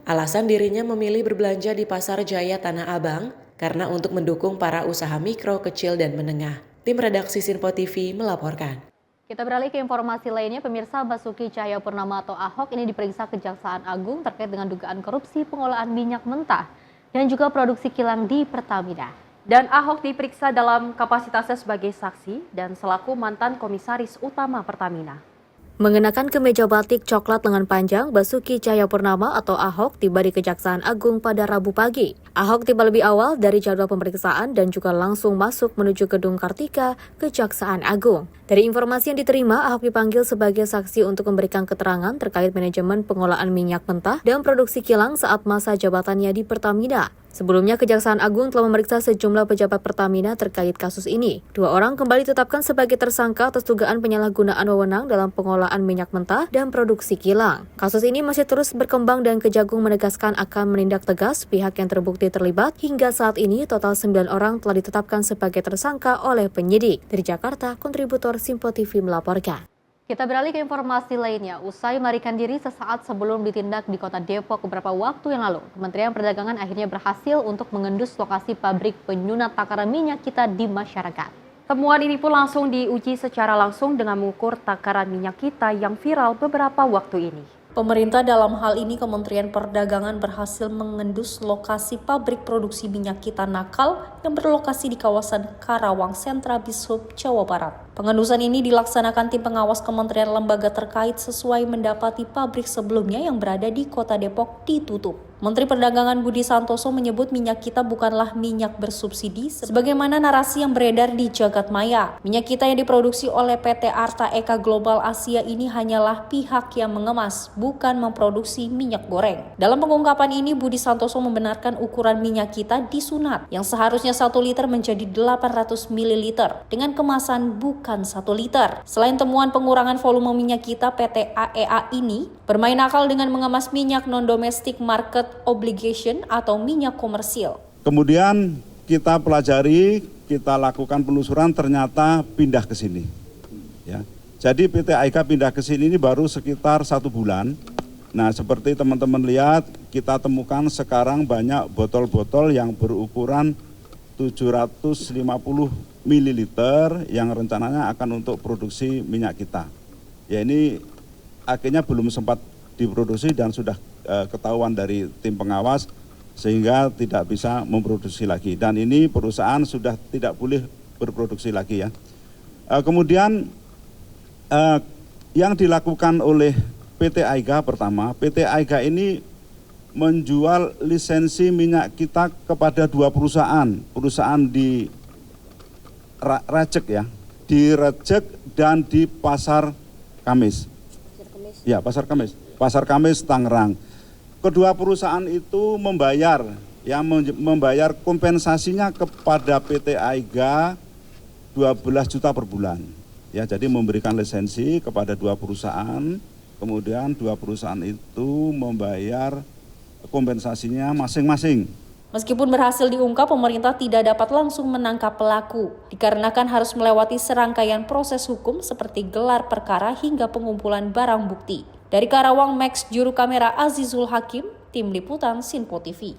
H: Alasan dirinya memilih berbelanja di Pasar Jaya Tanah Abang karena untuk mendukung para usaha mikro, kecil, dan menengah. Tim redaksi Sinpo TV melaporkan.
A: Kita beralih ke informasi lainnya, pemirsa. Basuki Cahayapurnama atau Ahok ini diperiksa Kejaksaan Agung terkait dengan dugaan korupsi pengolahan minyak mentah dan juga produksi kilang di Pertamina.
E: Dan Ahok diperiksa dalam kapasitasnya sebagai saksi dan selaku mantan komisaris utama Pertamina.
A: Mengenakan kemeja batik coklat lengan panjang, Basuki Cahayapurnama atau Ahok tiba di Kejaksaan Agung pada Rabu pagi. Ahok tiba lebih awal dari jadwal pemeriksaan dan juga langsung masuk menuju gedung Kartika Kejaksaan Agung. Dari informasi yang diterima, Ahok dipanggil sebagai saksi untuk memberikan keterangan terkait manajemen pengolahan minyak mentah dan produksi kilang saat masa jabatannya di Pertamina. Sebelumnya, Kejaksaan Agung telah memeriksa sejumlah pejabat Pertamina terkait kasus ini. 2 orang kembali ditetapkan sebagai tersangka atas dugaan penyalahgunaan wewenang dalam pengolahan minyak mentah dan produksi kilang. Kasus ini masih terus berkembang dan Kejagung menegaskan akan menindak tegas pihak yang terbukti terlibat. Hingga saat ini, total 9 orang telah ditetapkan sebagai tersangka oleh penyidik. Dari Jakarta, kontributor Simpo TV melaporkan. Kita beralih ke informasi lainnya. Usai melarikan diri sesaat sebelum ditindak di Kota Depok beberapa waktu yang lalu, Kementerian Perdagangan akhirnya berhasil untuk mengendus lokasi pabrik penyunat takaran minyak kita di masyarakat.
E: Temuan ini pun langsung diuji secara langsung dengan mengukur takaran minyak kita yang viral beberapa waktu ini.
U: Pemerintah dalam hal ini Kementerian Perdagangan berhasil mengendus lokasi pabrik produksi minyak kita nakal yang berlokasi di kawasan Karawang Sentra Bishub, Jawa Barat. Pengendusan ini dilaksanakan tim pengawas kementerian lembaga terkait sesuai mendapati pabrik sebelumnya yang berada di Kota Depok ditutup. Menteri Perdagangan Budi Santoso menyebut minyak kita bukanlah minyak bersubsidi sebagaimana narasi yang beredar di jagat maya. Minyak kita yang diproduksi oleh PT Arta Eka Global Asia ini hanyalah pihak yang mengemas, bukan memproduksi minyak goreng. Dalam pengungkapan ini, Budi Santoso membenarkan ukuran minyak kita disunat yang seharusnya 1 liter menjadi 800 ml dengan kemasan bukan 1 liter. Selain temuan pengurangan volume minyak kita, PT AEA ini bermain akal dengan mengemas minyak non-domestic market obligation atau minyak komersil.
V: Kemudian kita pelajari, kita lakukan penelusuran, ternyata pindah ke sini. Ya. Jadi PT AEK pindah ke sini ini baru sekitar 1 bulan. Nah, seperti teman-teman lihat, kita temukan sekarang banyak botol-botol yang berukuran 750 ml yang rencananya akan untuk produksi minyak kita. Ya, ini akhirnya belum sempat diproduksi dan sudah ketahuan dari tim pengawas sehingga tidak bisa memproduksi lagi. Dan ini perusahaan sudah tidak boleh berproduksi lagi ya. Kemudian yang dilakukan oleh PT AIGA pertama, PT AIGA ini menjual lisensi minyak kita kepada 2 perusahaan di Rejek ya, di Rejek dan di Pasar Kamis. Ya, Pasar Kamis Tangerang. Kedua perusahaan itu membayar kompensasinya kepada PT AIGA 12 juta per bulan. Ya, jadi memberikan lisensi kepada 2 perusahaan, kemudian 2 perusahaan itu membayar kompensasinya masing-masing.
U: Meskipun berhasil diungkap, pemerintah tidak dapat langsung menangkap pelaku, dikarenakan harus melewati serangkaian proses hukum seperti gelar perkara hingga pengumpulan barang bukti. Dari Karawang, Max juru kamera Azizul Hakim, tim liputan Sinpo TV.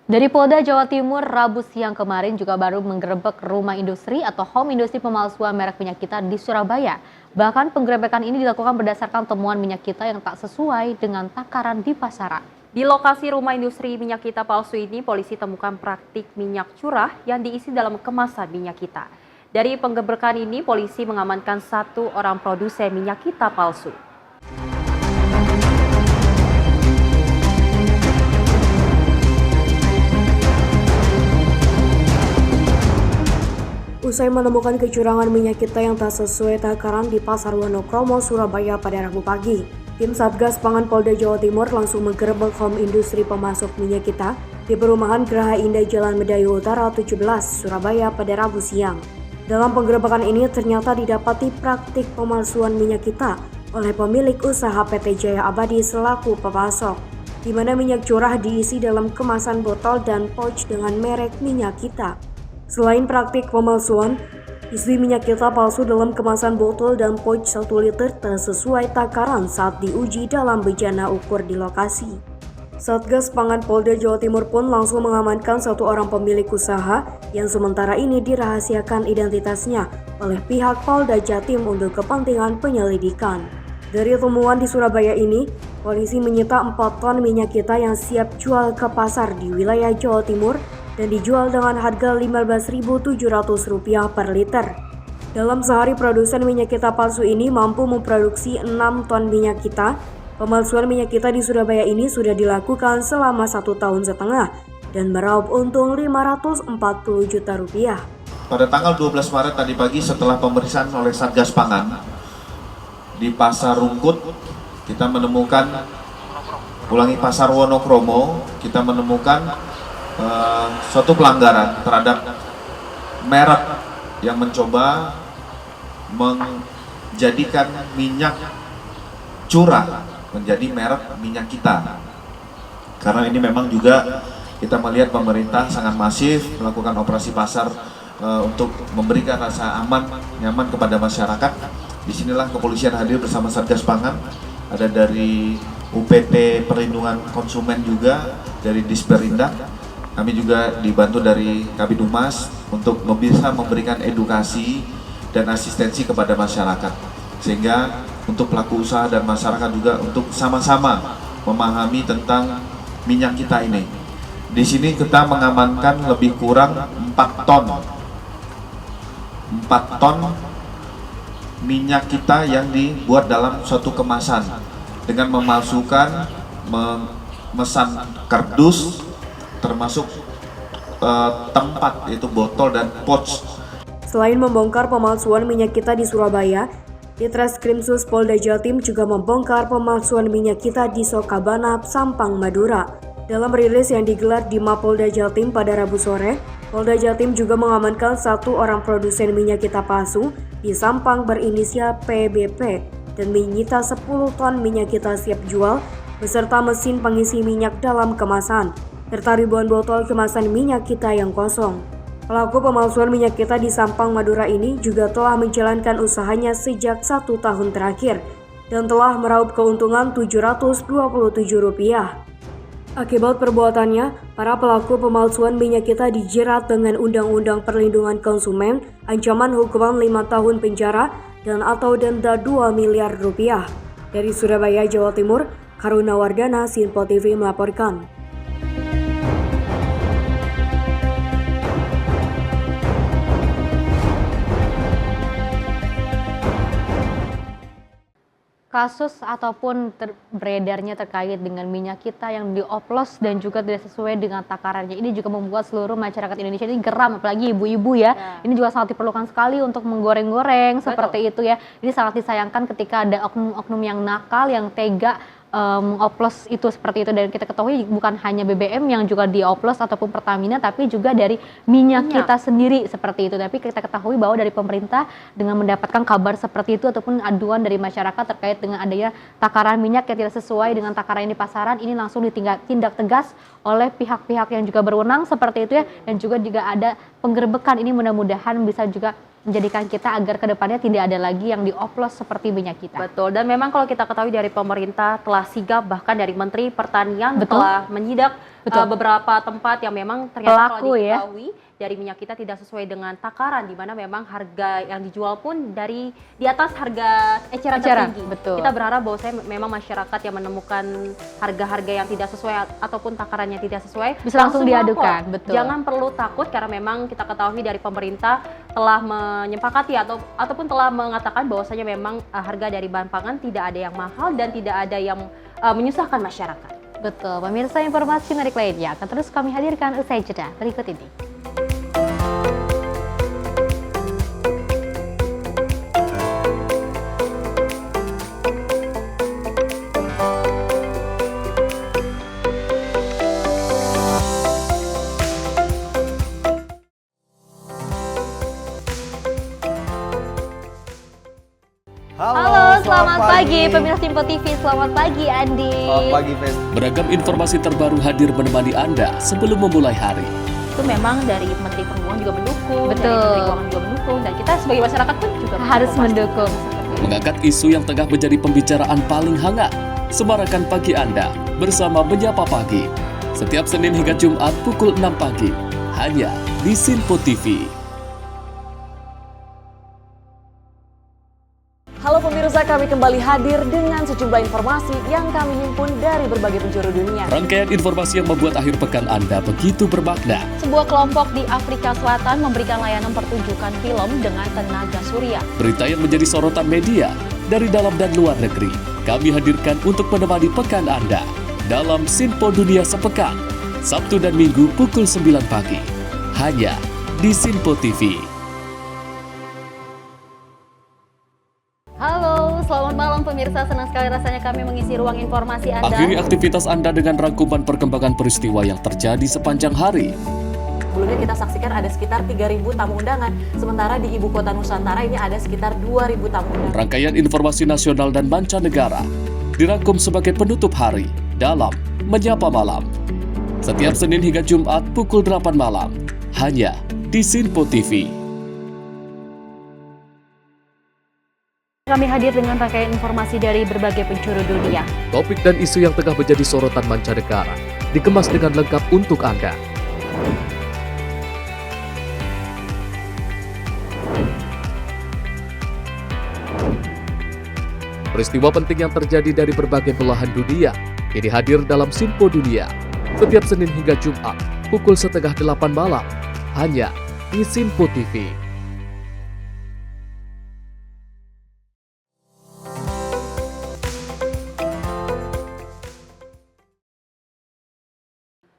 A: Dari Polda Jawa Timur, Rabu siang kemarin juga baru menggerebek rumah industri atau home industri pemalsuan merek minyak kita di Surabaya. Bahkan penggerebekan ini dilakukan berdasarkan temuan minyak kita yang tak sesuai dengan takaran di pasaran.
E: Di lokasi rumah industri minyak kita palsu ini, polisi temukan praktik minyak curah yang diisi dalam kemasan minyak kita. Dari penggerebekan ini, polisi mengamankan 1 orang produsen minyak kita palsu.
J: Usai menemukan kecurangan minyak kita yang tak sesuai takaran di Pasar Wonokromo, Surabaya pada Rabu pagi, tim Satgas Pangan Polda Jawa Timur langsung menggerebek home industri pemasok minyak kita di perumahan Geraha Indah Jalan Medayu Utara 17, Surabaya pada Rabu siang. Dalam penggerebekan ini ternyata didapati praktik pemalsuan minyak kita oleh pemilik usaha PT Jaya Abadi selaku pemasok, di mana minyak curah diisi dalam kemasan botol dan pouch dengan merek minyak kita. Selain praktik pemalsuan, isi minyak kita palsu dalam kemasan botol dan pouch 1 liter tak sesuai takaran saat diuji dalam bejana ukur di lokasi. Satgas Pangan Polda Jawa Timur pun langsung mengamankan 1 orang pemilik usaha yang sementara ini dirahasiakan identitasnya oleh pihak Polda Jatim untuk kepentingan penyelidikan. Dari temuan di Surabaya ini, polisi menyita 4 ton minyak kita yang siap jual ke pasar di wilayah Jawa Timur dan dijual dengan harga Rp15.700 per liter. Dalam sehari produsen minyak kita palsu ini mampu memproduksi 6 ton minyak kita. Pemalsuan minyak kita di Surabaya ini sudah dilakukan selama 1,5 tahun dan meraup untung Rp540 juta.
C: Pada tanggal 12 Maret tadi pagi setelah pemeriksaan oleh Satgas Pangan di Pasar Rungkut, kita menemukan Pasar Wonokromo, kita menemukan suatu pelanggaran terhadap merek yang mencoba menjadikan minyak curah menjadi merek minyak kita. Karena ini memang juga kita melihat pemerintah sangat masif melakukan operasi pasar untuk memberikan rasa aman, nyaman kepada masyarakat. Disinilah kepolisian hadir bersama Satgas Pangan, ada dari UPT Perlindungan Konsumen juga, dari Disperindak. Kami juga dibantu dari Kabid Humas untuk bisa memberikan edukasi dan asistensi kepada masyarakat. Sehingga untuk pelaku usaha dan masyarakat juga untuk sama-sama memahami tentang minyak kita ini. Di sini kita mengamankan lebih kurang 4 ton minyak kita yang dibuat dalam suatu kemasan dengan memalsukan, memesan kardus, termasuk tempat yaitu botol dan pouch.
J: Selain membongkar pemalsuan minyak kita di Surabaya, Ditreskrimsus Polda Jatim juga membongkar pemalsuan minyak kita di Sokabana, Sampang, Madura. Dalam rilis yang digelar di Mapolda Jatim pada Rabu sore, Polda Jatim juga mengamankan 1 orang produsen minyak kita palsu di Sampang berinisial PBP dan menyita 10 ton minyak kita siap jual beserta mesin pengisi minyak dalam kemasan, serta ribuan botol kemasan minyak kita yang kosong. Pelaku pemalsuan minyak kita di Sampang, Madura ini juga telah menjalankan usahanya sejak 1 tahun terakhir dan telah meraup keuntungan Rp727. Akibat perbuatannya, para pelaku pemalsuan minyak kita dijerat dengan Undang-Undang Perlindungan Konsumen, ancaman hukuman 5 tahun penjara dan atau denda Rp2 miliar. Dari Surabaya, Jawa Timur, Karuna Wardana, Sinpo TV melaporkan.
A: Kasus ataupun beredarnya terkait dengan minyak kita yang dioplos dan juga tidak sesuai dengan takarannya ini juga membuat seluruh masyarakat Indonesia ini geram, apalagi ibu-ibu ya. Ini juga sangat diperlukan sekali untuk menggoreng-goreng seperti itu ya. Ini sangat disayangkan ketika ada oknum-oknum yang nakal, yang tega mengoplos itu seperti itu, dan kita ketahui bukan hanya BBM yang juga dioplos ataupun Pertamina, tapi juga dari minyak kita sendiri seperti itu. Tapi kita ketahui bahwa dari pemerintah dengan mendapatkan kabar seperti itu ataupun aduan dari masyarakat terkait dengan adanya takaran minyak yang tidak sesuai dengan takaran yang di pasaran, ini langsung ditindak tegas oleh pihak-pihak yang juga berwenang seperti itu ya, dan juga ada penggerbekan. Ini mudah-mudahan bisa juga menjadikan kita agar kedepannya tidak ada lagi yang dioplos seperti minyak kita.
E: Betul, dan memang kalau kita ketahui dari pemerintah telah sigap, bahkan dari Menteri Pertanian telah menyidak beberapa tempat yang memang ternyata kalau diketahui dari minyak kita tidak sesuai dengan takaran, di mana memang harga yang dijual pun di atas harga eceran tertinggi.
A: Betul.
E: Kita berharap bahwa memang masyarakat yang menemukan harga-harga yang tidak sesuai ataupun takarannya tidak sesuai
A: bisa langsung diadukan.
E: Lapor.
A: Betul.
E: Jangan perlu takut, karena memang kita ketahui dari pemerintah telah menyepakati ataupun telah mengatakan bahwasanya memang harga dari bahan pangan tidak ada yang mahal dan tidak ada yang menyusahkan masyarakat.
A: Betul, pemirsa, informasi menarik lainnya akan terus kami hadirkan usai jeda berikut ini. Halo, selamat pagi pemirsa Simpo TV. Selamat pagi Andi.
R: Selamat pagi, Fen.
G: Beragam informasi terbaru hadir menemani Anda sebelum memulai hari.
E: Itu memang dari Menteri Perhubungan juga mendukung,
A: Betul.
E: dari Menteri Keuangan juga mendukung, dan kita sebagai masyarakat pun juga
A: harus mendukung.
G: Mengangkat isu yang tengah menjadi pembicaraan paling hangat. Semarakan pagi Anda bersama Menyapa Pagi. Setiap Senin hingga Jumat pukul 6 pagi. Hanya di Sinpo TV.
H: Halo pemirsa, kami kembali hadir dengan sejumlah informasi yang kami himpun dari berbagai penjuru dunia.
G: Rangkaian informasi yang membuat akhir pekan Anda begitu bermakna.
A: Sebuah kelompok di Afrika Selatan memberikan layanan pertunjukan film dengan tenaga surya.
G: Berita yang menjadi sorotan media dari dalam dan luar negeri. Kami hadirkan untuk menemani pekan Anda dalam Sinpo Dunia Sepekan. Sabtu dan Minggu pukul 9 pagi. Hanya di Sinpo TV.
A: Halo, selamat malam pemirsa. Senang sekali rasanya kami mengisi ruang informasi Anda.
G: Akhiri aktivitas Anda dengan rangkuman perkembangan peristiwa yang terjadi sepanjang hari.
H: Sebelumnya kita saksikan ada sekitar 3.000 tamu undangan, sementara di Ibu Kota Nusantara ini ada sekitar 2.000 tamu undangan.
G: Rangkaian informasi nasional dan mancanegara dirangkum sebagai penutup hari dalam Menyapa Malam. Setiap Senin hingga Jumat pukul 8 malam. Hanya di Sinpo TV.
E: Kami hadir dengan rangkaian informasi dari berbagai penjuru dunia.
G: Topik dan isu yang tengah menjadi sorotan mancanegara dikemas dengan lengkap untuk Anda. Peristiwa penting yang terjadi dari berbagai belahan dunia kini hadir dalam Sinpo Dunia. Setiap Senin hingga Jumat pukul 7:30 malam. Hanya di Sinpo TV.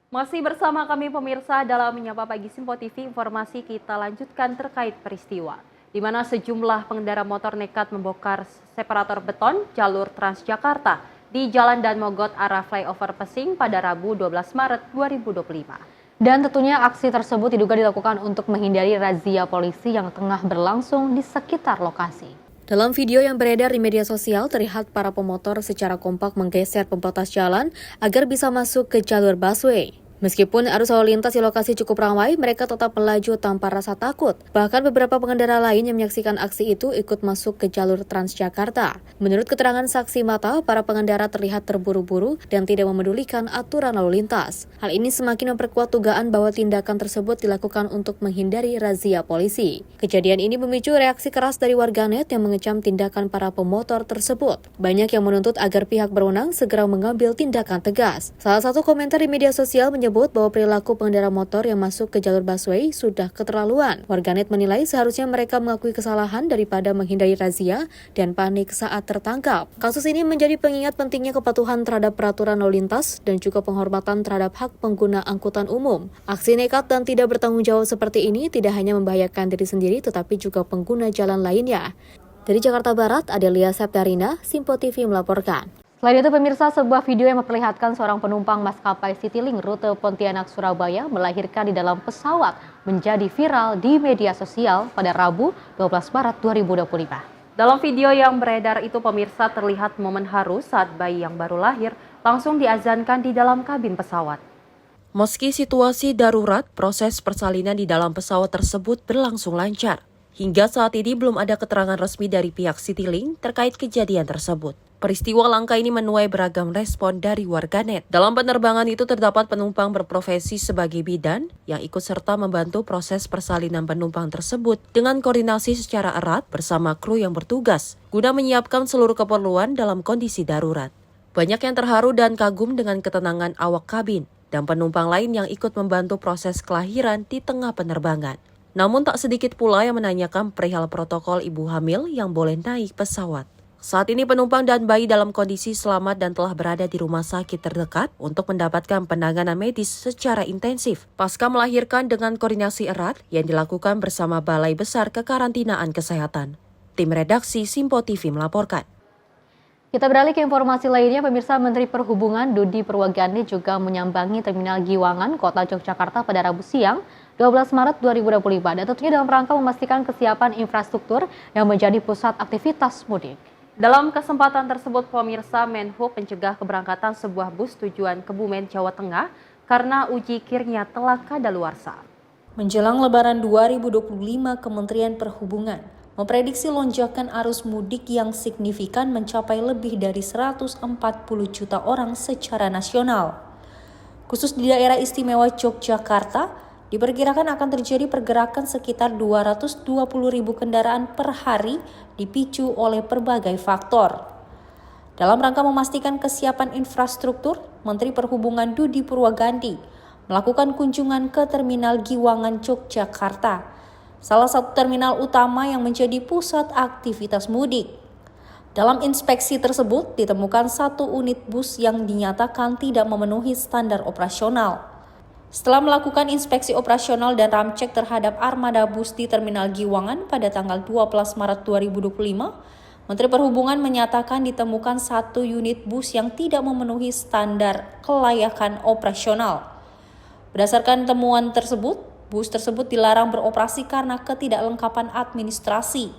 E: Masih bersama kami pemirsa dalam Menyapa Pagi Sinpo TV, informasi kita lanjutkan terkait peristiwa di mana sejumlah pengendara motor nekat membongkar separator beton jalur Transjakarta di Jalan Dan Mogot arah flyover Pesing pada Rabu 12 Maret 2025.
A: Dan tentunya aksi tersebut diduga dilakukan untuk menghindari razia polisi yang tengah berlangsung di sekitar lokasi.
U: Dalam video yang beredar di media sosial, terlihat para pemotor secara kompak menggeser pembatas jalan agar bisa masuk ke jalur busway.
A: Meskipun arus lalu lintas di lokasi cukup ramai, mereka tetap melaju tanpa rasa takut. Bahkan beberapa pengendara lain yang menyaksikan aksi itu ikut masuk ke jalur Transjakarta. Menurut keterangan saksi mata, para pengendara terlihat terburu-buru dan tidak memedulikan aturan lalu lintas. Hal ini semakin memperkuat dugaan bahwa tindakan tersebut dilakukan untuk menghindari razia polisi. Kejadian ini memicu reaksi keras dari warganet yang mengecam tindakan para pemotor tersebut. Banyak yang menuntut agar pihak berwenang segera mengambil tindakan tegas. Salah satu komentar di media sosial menyebut bahwa perilaku pengendara motor yang masuk ke jalur busway sudah keterlaluan. Warganet menilai seharusnya mereka mengakui kesalahan daripada menghindari razia dan panik saat tertangkap. Kasus ini menjadi pengingat pentingnya kepatuhan terhadap peraturan lalu lintas dan juga penghormatan terhadap hak pengguna angkutan umum. Aksi nekat dan tidak bertanggung jawab seperti ini tidak hanya membahayakan diri sendiri tetapi juga pengguna jalan lainnya. Dari Jakarta Barat, Adelia Septarina, Simpo TV melaporkan. Selain itu, pemirsa, sebuah video yang memperlihatkan seorang penumpang maskapai Citylink rute Pontianak-Surabaya melahirkan di dalam pesawat menjadi viral di media sosial pada Rabu 12 Maret 2025.
E: Dalam video yang beredar itu, pemirsa, terlihat momen haru saat bayi yang baru lahir langsung diazankan di dalam kabin pesawat.
B: Meski situasi darurat, proses persalinan di dalam pesawat tersebut berlangsung lancar. Hingga saat ini belum ada keterangan resmi dari pihak Citylink terkait kejadian tersebut. Peristiwa langka ini menuai beragam respon dari warganet. Dalam penerbangan itu terdapat penumpang berprofesi sebagai bidan yang ikut serta membantu proses persalinan penumpang tersebut dengan koordinasi secara erat bersama kru yang bertugas guna menyiapkan seluruh keperluan dalam kondisi darurat. Banyak yang terharu dan kagum dengan ketenangan awak kabin dan penumpang lain yang ikut membantu proses kelahiran di tengah penerbangan. Namun tak sedikit pula yang menanyakan perihal protokol ibu hamil yang boleh naik pesawat. Saat ini penumpang dan bayi dalam kondisi selamat dan telah berada di rumah sakit terdekat untuk mendapatkan penanganan medis secara intensif pasca melahirkan dengan koordinasi erat yang dilakukan bersama Balai Besar Kekarantinaan Kesehatan. Tim redaksi Simpo TV melaporkan.
A: Kita beralih ke informasi lainnya, pemirsa. Menteri Perhubungan Dudi Purwagandi juga menyambangi Terminal Giwangan, Kota Yogyakarta pada Rabu siang 12 Maret 2025 dan tentunya dalam rangka memastikan kesiapan infrastruktur yang menjadi pusat aktivitas mudik.
E: Dalam kesempatan tersebut, pemirsa, Menhub mencegah keberangkatan sebuah bus tujuan Kebumen, Jawa Tengah karena uji kirnya telah kadaluarsa.
U: Menjelang Lebaran 2025, Kementerian Perhubungan memprediksi lonjakan arus mudik yang signifikan mencapai lebih dari 140 juta orang secara nasional. Khusus di daerah istimewa Yogyakarta, diperkirakan akan terjadi pergerakan sekitar 220.000 kendaraan per hari dipicu oleh berbagai faktor. Dalam rangka memastikan kesiapan infrastruktur, Menteri Perhubungan Dudi Purwagandi melakukan kunjungan ke Terminal Giwangan, Yogyakarta, salah satu terminal utama yang menjadi pusat aktivitas mudik. Dalam inspeksi tersebut, ditemukan satu unit bus yang dinyatakan tidak memenuhi standar operasional. Setelah melakukan inspeksi operasional dan ramcek terhadap armada bus di Terminal Giwangan pada tanggal 12 Maret 2025, Menteri Perhubungan menyatakan ditemukan satu unit bus yang tidak memenuhi standar kelayakan operasional. Berdasarkan temuan tersebut, bus tersebut dilarang beroperasi karena ketidaklengkapan administrasi.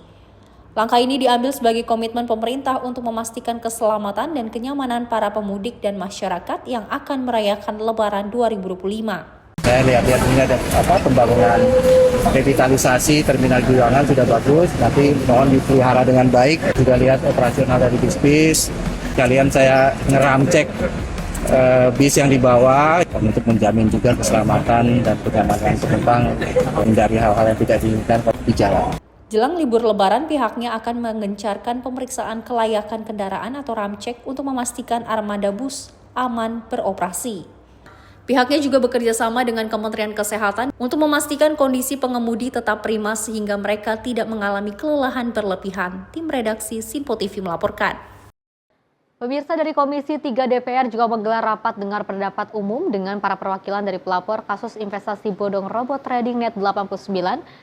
U: Langkah ini diambil sebagai komitmen pemerintah untuk memastikan keselamatan dan kenyamanan para pemudik dan masyarakat yang akan merayakan Lebaran 2025.
D: Saya lihat-lihat ini ada pembangunan revitalisasi Terminal Giwangan sudah bagus, nanti mohon dipelihara dengan baik. Sudah lihat operasional dari bis-bis, sekalian saya ngeramcek bis yang dibawa untuk menjamin juga keselamatan dan kenyamanan penumpang dari hal-hal yang tidak diinginkan di jalan.
U: Jelang libur Lebaran, pihaknya akan mengencarkan pemeriksaan kelayakan kendaraan atau ramcek untuk memastikan armada bus aman beroperasi. Pihaknya juga bekerja sama dengan Kementerian Kesehatan untuk memastikan kondisi pengemudi tetap prima sehingga mereka tidak mengalami kelelahan berlebihan. Tim redaksi Simpo TV melaporkan.
A: Pemirsa, dari Komisi 3 DPR juga menggelar rapat dengar pendapat umum dengan para perwakilan dari pelapor kasus investasi bodong robot trading Net 89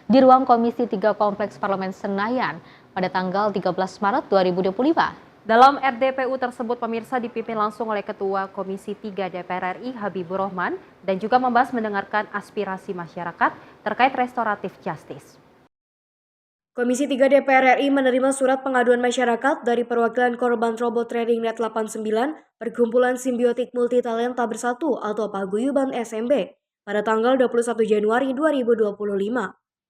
A: di ruang Komisi 3 Kompleks Parlemen Senayan pada tanggal 13 Maret 2025.
E: Dalam RDPU tersebut, pemirsa, dipimpin langsung oleh Ketua Komisi 3 DPR RI Habibur Rahman dan juga membahas mendengarkan aspirasi masyarakat terkait restoratif justice.
J: Komisi 3 DPR RI menerima surat pengaduan masyarakat dari perwakilan korban robot trading net 89 Perkumpulan Simbiotik Multitalenta Bersatu atau Paguyuban SMB pada tanggal 21 Januari 2025.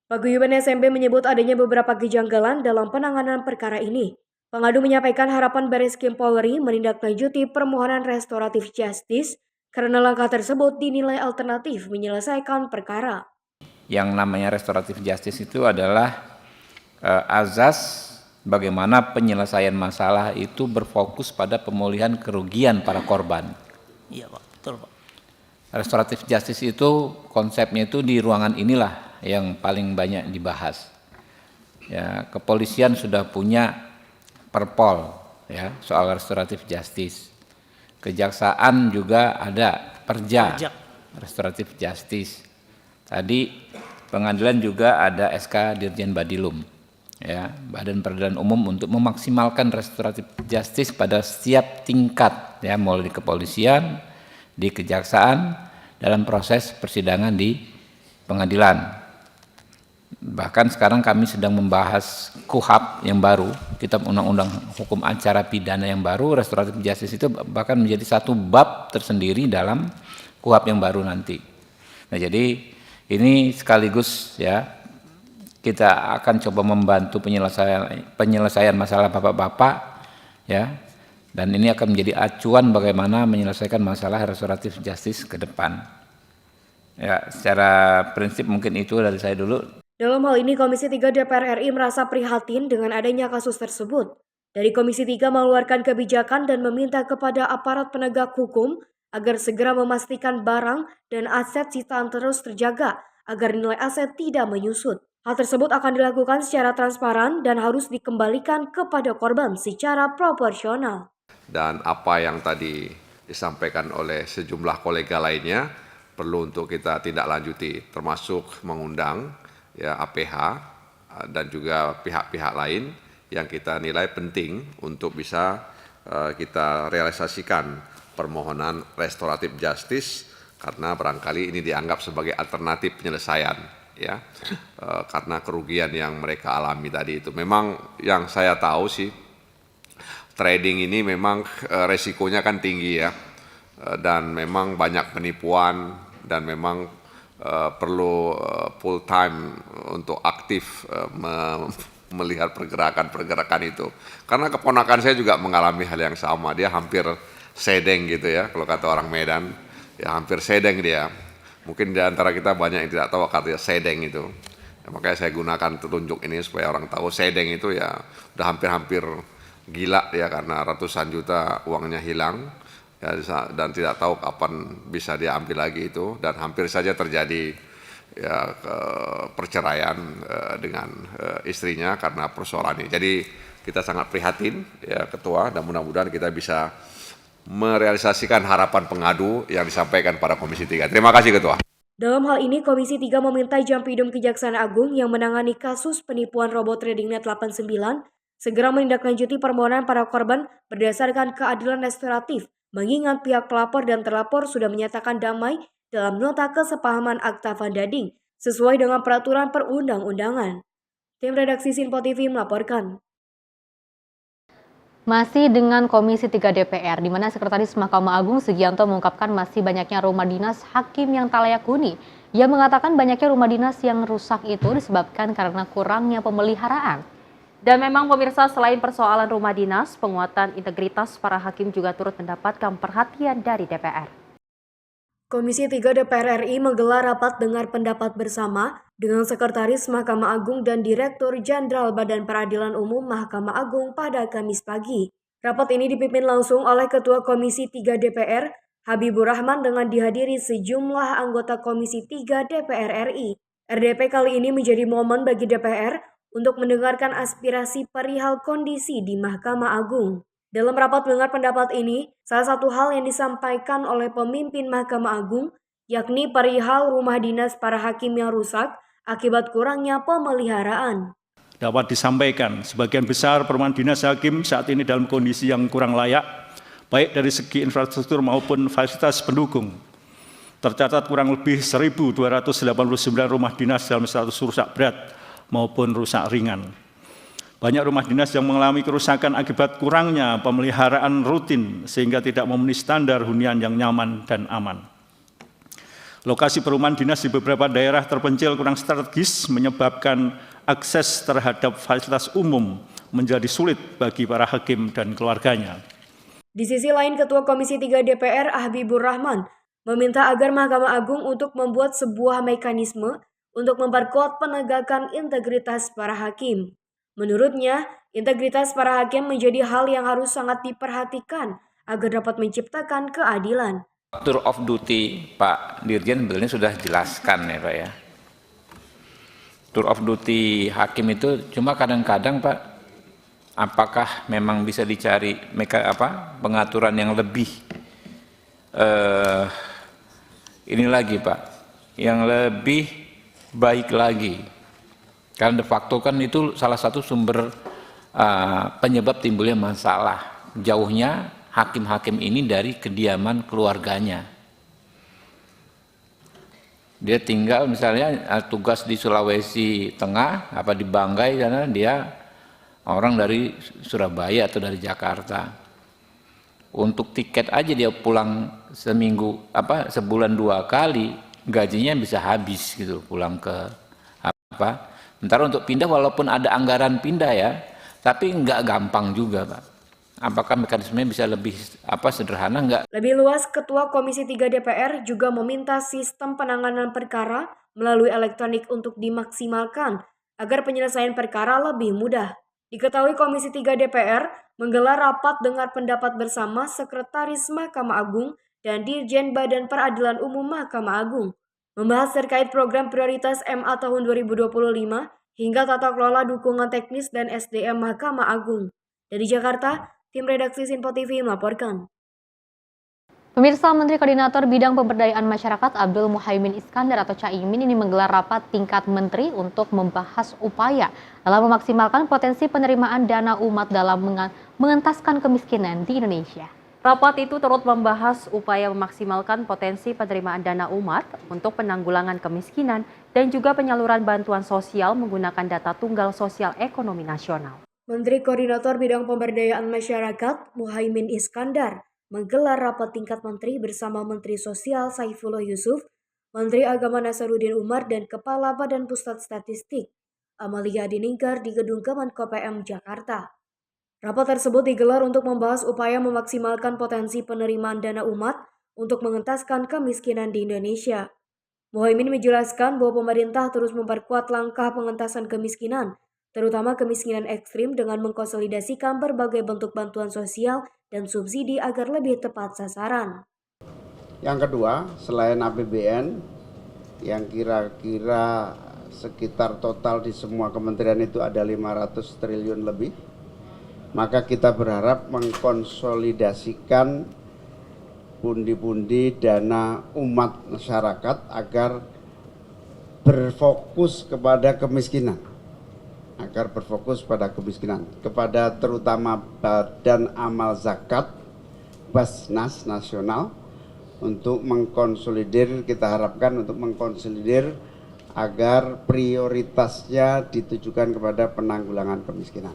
J: Paguyuban SMB menyebut adanya beberapa kejanggalan dalam penanganan perkara ini. Pengadu menyampaikan harapan Barreskrim Polri menindaklanjuti permohonan restoratif justice karena langkah tersebut dinilai alternatif menyelesaikan perkara.
M: Yang namanya restoratif justice itu adalah azas bagaimana penyelesaian masalah itu berfokus pada pemulihan kerugian para korban.
F: Iya Pak, betul Pak.
M: Restoratif justice itu konsepnya itu di ruangan inilah yang paling banyak dibahas. Ya, kepolisian sudah punya perpol ya soal restoratif justice. Kejaksaan juga ada perja restoratif justice. Tadi pengadilan juga ada SK Dirjen Badilum. Ya, Badan Peradilan Umum untuk memaksimalkan restoratif justice pada setiap tingkat ya, mulai di kepolisian, di kejaksaan, dalam proses persidangan di pengadilan. Bahkan sekarang kami sedang membahas KUHAP yang baru, Kitab Undang-Undang Hukum Acara Pidana yang baru. Restoratif justice itu bahkan menjadi satu bab tersendiri dalam KUHAP yang baru nanti. Nah, jadi ini sekaligus ya kita akan coba membantu penyelesaian masalah bapak-bapak ya, dan ini akan menjadi acuan bagaimana menyelesaikan masalah restoratif justice ke depan. Ya, secara prinsip mungkin itu dari saya dulu.
J: Dalam hal ini Komisi 3 DPR RI merasa prihatin dengan adanya kasus tersebut. Dari Komisi 3 mengeluarkan kebijakan dan meminta kepada aparat penegak hukum agar segera memastikan barang dan aset sitaan terus terjaga agar nilai aset tidak menyusut. Hal tersebut akan dilakukan secara transparan dan harus dikembalikan kepada korban secara proporsional.
I: Dan apa yang tadi disampaikan oleh sejumlah kolega lainnya perlu untuk kita tindak lanjuti, termasuk mengundang ya APH dan juga pihak-pihak lain yang kita nilai penting untuk bisa kita realisasikan permohonan restoratif justice karena barangkali ini dianggap sebagai alternatif penyelesaian. Ya, karena kerugian yang mereka alami tadi itu. Memang yang saya tahu sih, trading ini memang resikonya kan tinggi ya, dan memang banyak penipuan dan memang perlu full time untuk aktif melihat pergerakan-pergerakan itu. Karena keponakan saya juga mengalami hal yang sama, dia hampir sedeng gitu ya, kalau kata orang Medan, ya hampir sedeng dia. Mungkin di antara kita banyak yang tidak tahu artinya sedeng itu. Ya, makanya saya gunakan telunjuk ini supaya orang tahu sedeng itu ya udah hampir-hampir gila ya karena ratusan juta uangnya hilang ya, dan tidak tahu kapan bisa dia ambil lagi itu, dan hampir saja terjadi ya perceraian dengan istrinya karena persoalan ini. Jadi kita sangat prihatin ya Ketua, dan mudah-mudahan kita bisa merealisasikan harapan pengadu yang disampaikan pada Komisi 3. Terima kasih Ketua.
J: Dalam hal ini, Komisi 3 meminta Jampidum Kejaksaan Agung yang menangani kasus penipuan robot trading net 89 segera menindaklanjuti permohonan para korban berdasarkan keadilan restoratif, mengingat pihak pelapor dan terlapor sudah menyatakan damai dalam nota kesepahaman Akta Vandading sesuai dengan peraturan perundang-undangan. Tim redaksi Sinpo TV melaporkan.
A: Masih dengan Komisi 3 DPR, di mana Sekretaris Mahkamah Agung Sugianto mengungkapkan masih banyaknya rumah dinas hakim yang tak layak huni. Ia mengatakan banyaknya rumah dinas yang rusak itu disebabkan karena kurangnya pemeliharaan.
E: Dan memang pemirsa, selain persoalan rumah dinas, penguatan integritas para hakim juga turut mendapatkan perhatian dari DPR.
J: Komisi 3 DPR RI menggelar rapat dengar pendapat bersama dengan Sekretaris Mahkamah Agung dan Direktur Jenderal Badan Peradilan Umum Mahkamah Agung pada Kamis pagi. Rapat ini dipimpin langsung oleh Ketua Komisi 3 DPR, Habibur Rahman, dengan dihadiri sejumlah anggota Komisi 3 DPR RI. RDP kali ini menjadi momen bagi DPR untuk mendengarkan aspirasi perihal kondisi di Mahkamah Agung. Dalam rapat dengar pendapat ini, salah satu hal yang disampaikan oleh pemimpin Mahkamah Agung, yakni perihal rumah dinas para hakim yang rusak akibat kurangnya pemeliharaan.
W: Dapat disampaikan, sebagian besar perumahan dinas hakim saat ini dalam kondisi yang kurang layak, baik dari segi infrastruktur maupun fasilitas pendukung. Tercatat kurang lebih 1.289 rumah dinas dalam status rusak berat maupun rusak ringan. Banyak rumah dinas yang mengalami kerusakan akibat kurangnya pemeliharaan rutin sehingga tidak memenuhi standar hunian yang nyaman dan aman. Lokasi perumahan dinas di beberapa daerah terpencil kurang strategis menyebabkan akses terhadap fasilitas umum menjadi sulit bagi para hakim dan keluarganya.
J: Di sisi lain, Ketua Komisi 3 DPR Habibur Rahman meminta agar Mahkamah Agung untuk membuat sebuah mekanisme untuk memperkuat penegakan integritas para hakim. Menurutnya, integritas para hakim menjadi hal yang harus sangat diperhatikan agar dapat menciptakan keadilan.
M: Tour of duty Pak Dirjen sebenarnya sudah jelaskan ya Pak ya. Tour of duty hakim itu cuma kadang-kadang Pak, apakah memang bisa dicari pengaturan yang lebih ini lagi Pak, yang lebih baik lagi. Karena de facto kan itu salah satu sumber penyebab timbulnya masalah, jauhnya hakim-hakim ini dari kediaman keluarganya. Dia tinggal misalnya tugas di Sulawesi Tengah, di Banggai, karena dia orang dari Surabaya atau dari Jakarta. Untuk tiket aja dia pulang seminggu, sebulan 2 kali, gajinya bisa habis gitu pulang ke Sementara untuk pindah walaupun ada anggaran pindah ya, tapi nggak gampang juga Pak. Apakah mekanismenya bisa lebih sederhana nggak?
J: Lebih luas, Ketua Komisi 3 DPR juga meminta sistem penanganan perkara melalui elektronik untuk dimaksimalkan agar penyelesaian perkara lebih mudah. Diketahui Komisi 3 DPR menggelar rapat dengar pendapat bersama Sekretaris Mahkamah Agung dan Dirjen Badan Peradilan Umum Mahkamah Agung, membahas terkait program prioritas MA tahun 2025 hingga tata kelola dukungan teknis dan SDM Mahkamah Agung. Dari Jakarta, tim redaksi Sinpo TV melaporkan.
A: Pemirsa, Menteri Koordinator Bidang Pemberdayaan Masyarakat Abdul Muhaimin Iskandar atau Caimin ini menggelar rapat tingkat menteri untuk membahas upaya dalam memaksimalkan potensi penerimaan dana umat dalam mengentaskan kemiskinan di Indonesia.
E: Rapat itu turut membahas upaya memaksimalkan potensi penerimaan dana umat untuk penanggulangan kemiskinan dan juga penyaluran bantuan sosial menggunakan data tunggal sosial ekonomi nasional.
J: Menteri Koordinator Bidang Pemberdayaan Masyarakat Muhaimin Iskandar menggelar rapat tingkat menteri bersama Menteri Sosial Saifullah Yusuf, Menteri Agama Nasaruddin Umar, dan Kepala Badan Pusat Statistik Amalia Dininggar di Gedung Kemenko PM Jakarta. Rapat tersebut digelar untuk membahas upaya memaksimalkan potensi penerimaan dana umat untuk mengentaskan kemiskinan di Indonesia. Muhaimin menjelaskan bahwa pemerintah terus memperkuat langkah pengentasan kemiskinan, terutama kemiskinan ekstrim dengan mengkonsolidasikan berbagai bentuk bantuan sosial dan subsidi agar lebih tepat sasaran.
K: Yang kedua, selain APBN yang kira-kira sekitar total di semua kementerian itu ada 500 triliun lebih, maka kita berharap mengkonsolidasikan pundi-pundi dana umat masyarakat agar berfokus kepada kemiskinan. Kepada terutama Badan Amal Zakat, Basnas Nasional, untuk mengkonsolidir, kita harapkan untuk mengkonsolidir agar prioritasnya ditujukan kepada penanggulangan kemiskinan.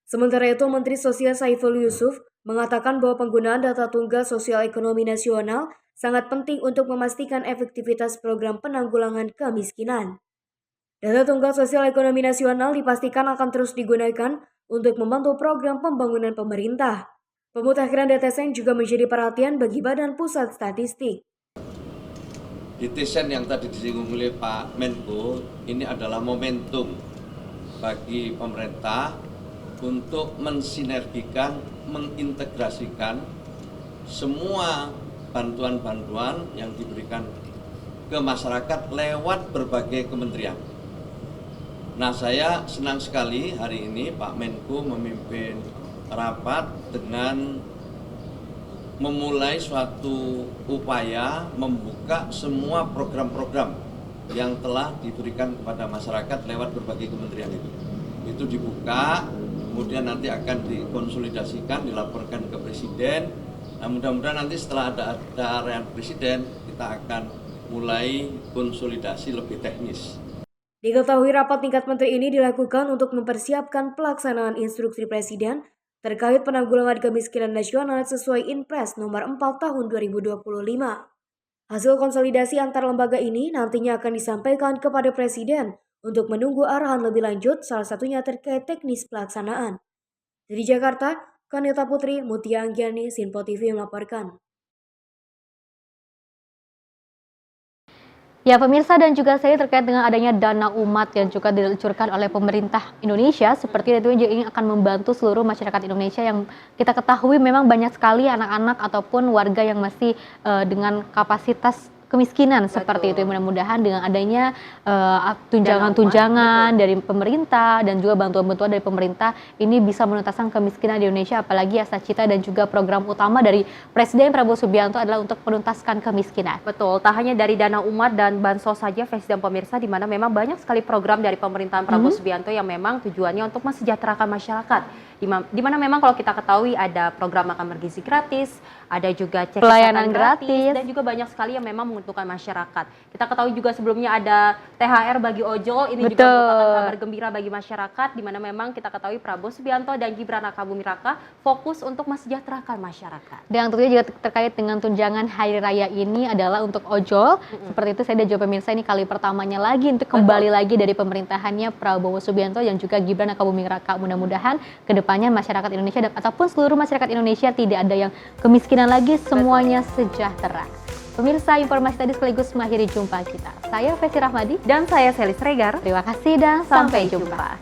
J: Sementara itu, Menteri Sosial Saifullah Yusuf mengatakan bahwa penggunaan data tunggal sosial ekonomi nasional sangat penting untuk memastikan efektivitas program penanggulangan kemiskinan. Data tunggal sosial ekonomi nasional dipastikan akan terus digunakan untuk membantu program pembangunan pemerintah. Pemutakhiran data seng juga menjadi perhatian bagi Badan Pusat Statistik.
L: DTSEN yang tadi disinggung oleh Pak Menko, ini adalah momentum bagi pemerintah untuk mensinergikan, mengintegrasikan semua bantuan-bantuan yang diberikan ke masyarakat lewat berbagai kementerian. Nah, saya senang sekali hari ini Pak Menko memimpin rapat dengan memulai suatu upaya membuka semua program-program yang telah diberikan kepada masyarakat lewat berbagai kementerian itu. Itu dibuka, kemudian nanti akan dikonsolidasikan, dilaporkan ke Presiden. Nah, mudah-mudahan nanti setelah ada arahan Presiden, kita akan mulai konsolidasi lebih teknis.
J: Diketahui rapat tingkat menteri ini dilakukan untuk mempersiapkan pelaksanaan instruksi Presiden terkait penanggulangan kemiskinan nasional sesuai Inpres nomor 4 tahun 2025. Hasil konsolidasi antar lembaga ini nantinya akan disampaikan kepada Presiden untuk menunggu arahan lebih lanjut, salah satunya terkait teknis pelaksanaan. Dari Jakarta, Kanita Putri, Mutia Anggiani, Sinpo TV melaporkan.
A: Ya pemirsa dan juga saya terkait dengan adanya dana umat yang juga diluncurkan oleh pemerintah Indonesia, seperti itu ini akan membantu seluruh masyarakat Indonesia yang kita ketahui memang banyak sekali anak-anak ataupun warga yang masih dengan kapasitas kemiskinan. Betul. Seperti itu. Mudah-mudahan dengan adanya tunjangan-tunjangan dari pemerintah dan juga bantuan-bantuan dari pemerintah ini bisa menuntaskan kemiskinan di Indonesia, apalagi asa cita dan juga program utama dari Presiden Prabowo Subianto adalah untuk menuntaskan kemiskinan.
E: Betul, tak hanya dari dana umat dan bansos saja, Fes dan pemirsa, di mana memang banyak sekali program dari pemerintahan Prabowo Subianto yang memang tujuannya untuk mensejahterakan masyarakat. Di mana memang kalau kita ketahui ada program makan bergizi gratis, ada juga cek
A: pelayanan
E: kesehatan gratis, dan juga banyak sekali yang memang menguntungkan masyarakat. Kita ketahui juga sebelumnya ada THR bagi ojol, ini juga merupakan kabar gembira bagi masyarakat, di mana memang kita ketahui Prabowo Subianto dan Gibran Rakabuming Raka fokus untuk mensejahterakan masyarakat.
A: Dan tentunya juga terkait dengan tunjangan hari raya ini adalah untuk ojol. Seperti itu saya dan juga pemirsa, ini kali pertamanya lagi untuk kembali lagi dari pemerintahannya Prabowo Subianto dan juga Gibran Rakabuming Raka. Mudah-mudahan ke depannya masyarakat Indonesia ataupun seluruh masyarakat Indonesia tidak ada yang kemiskinan lagi, semuanya sejahtera. Pemirsa, informasi tadi sekaligus mengakhiri jumpa kita. Saya Fesi Rahmadi
E: dan saya Selis Regar.
A: Terima kasih dan sampai jumpa.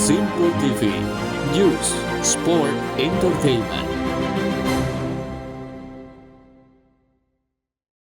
G: Sinpo TV, News, Sport, Entertainment.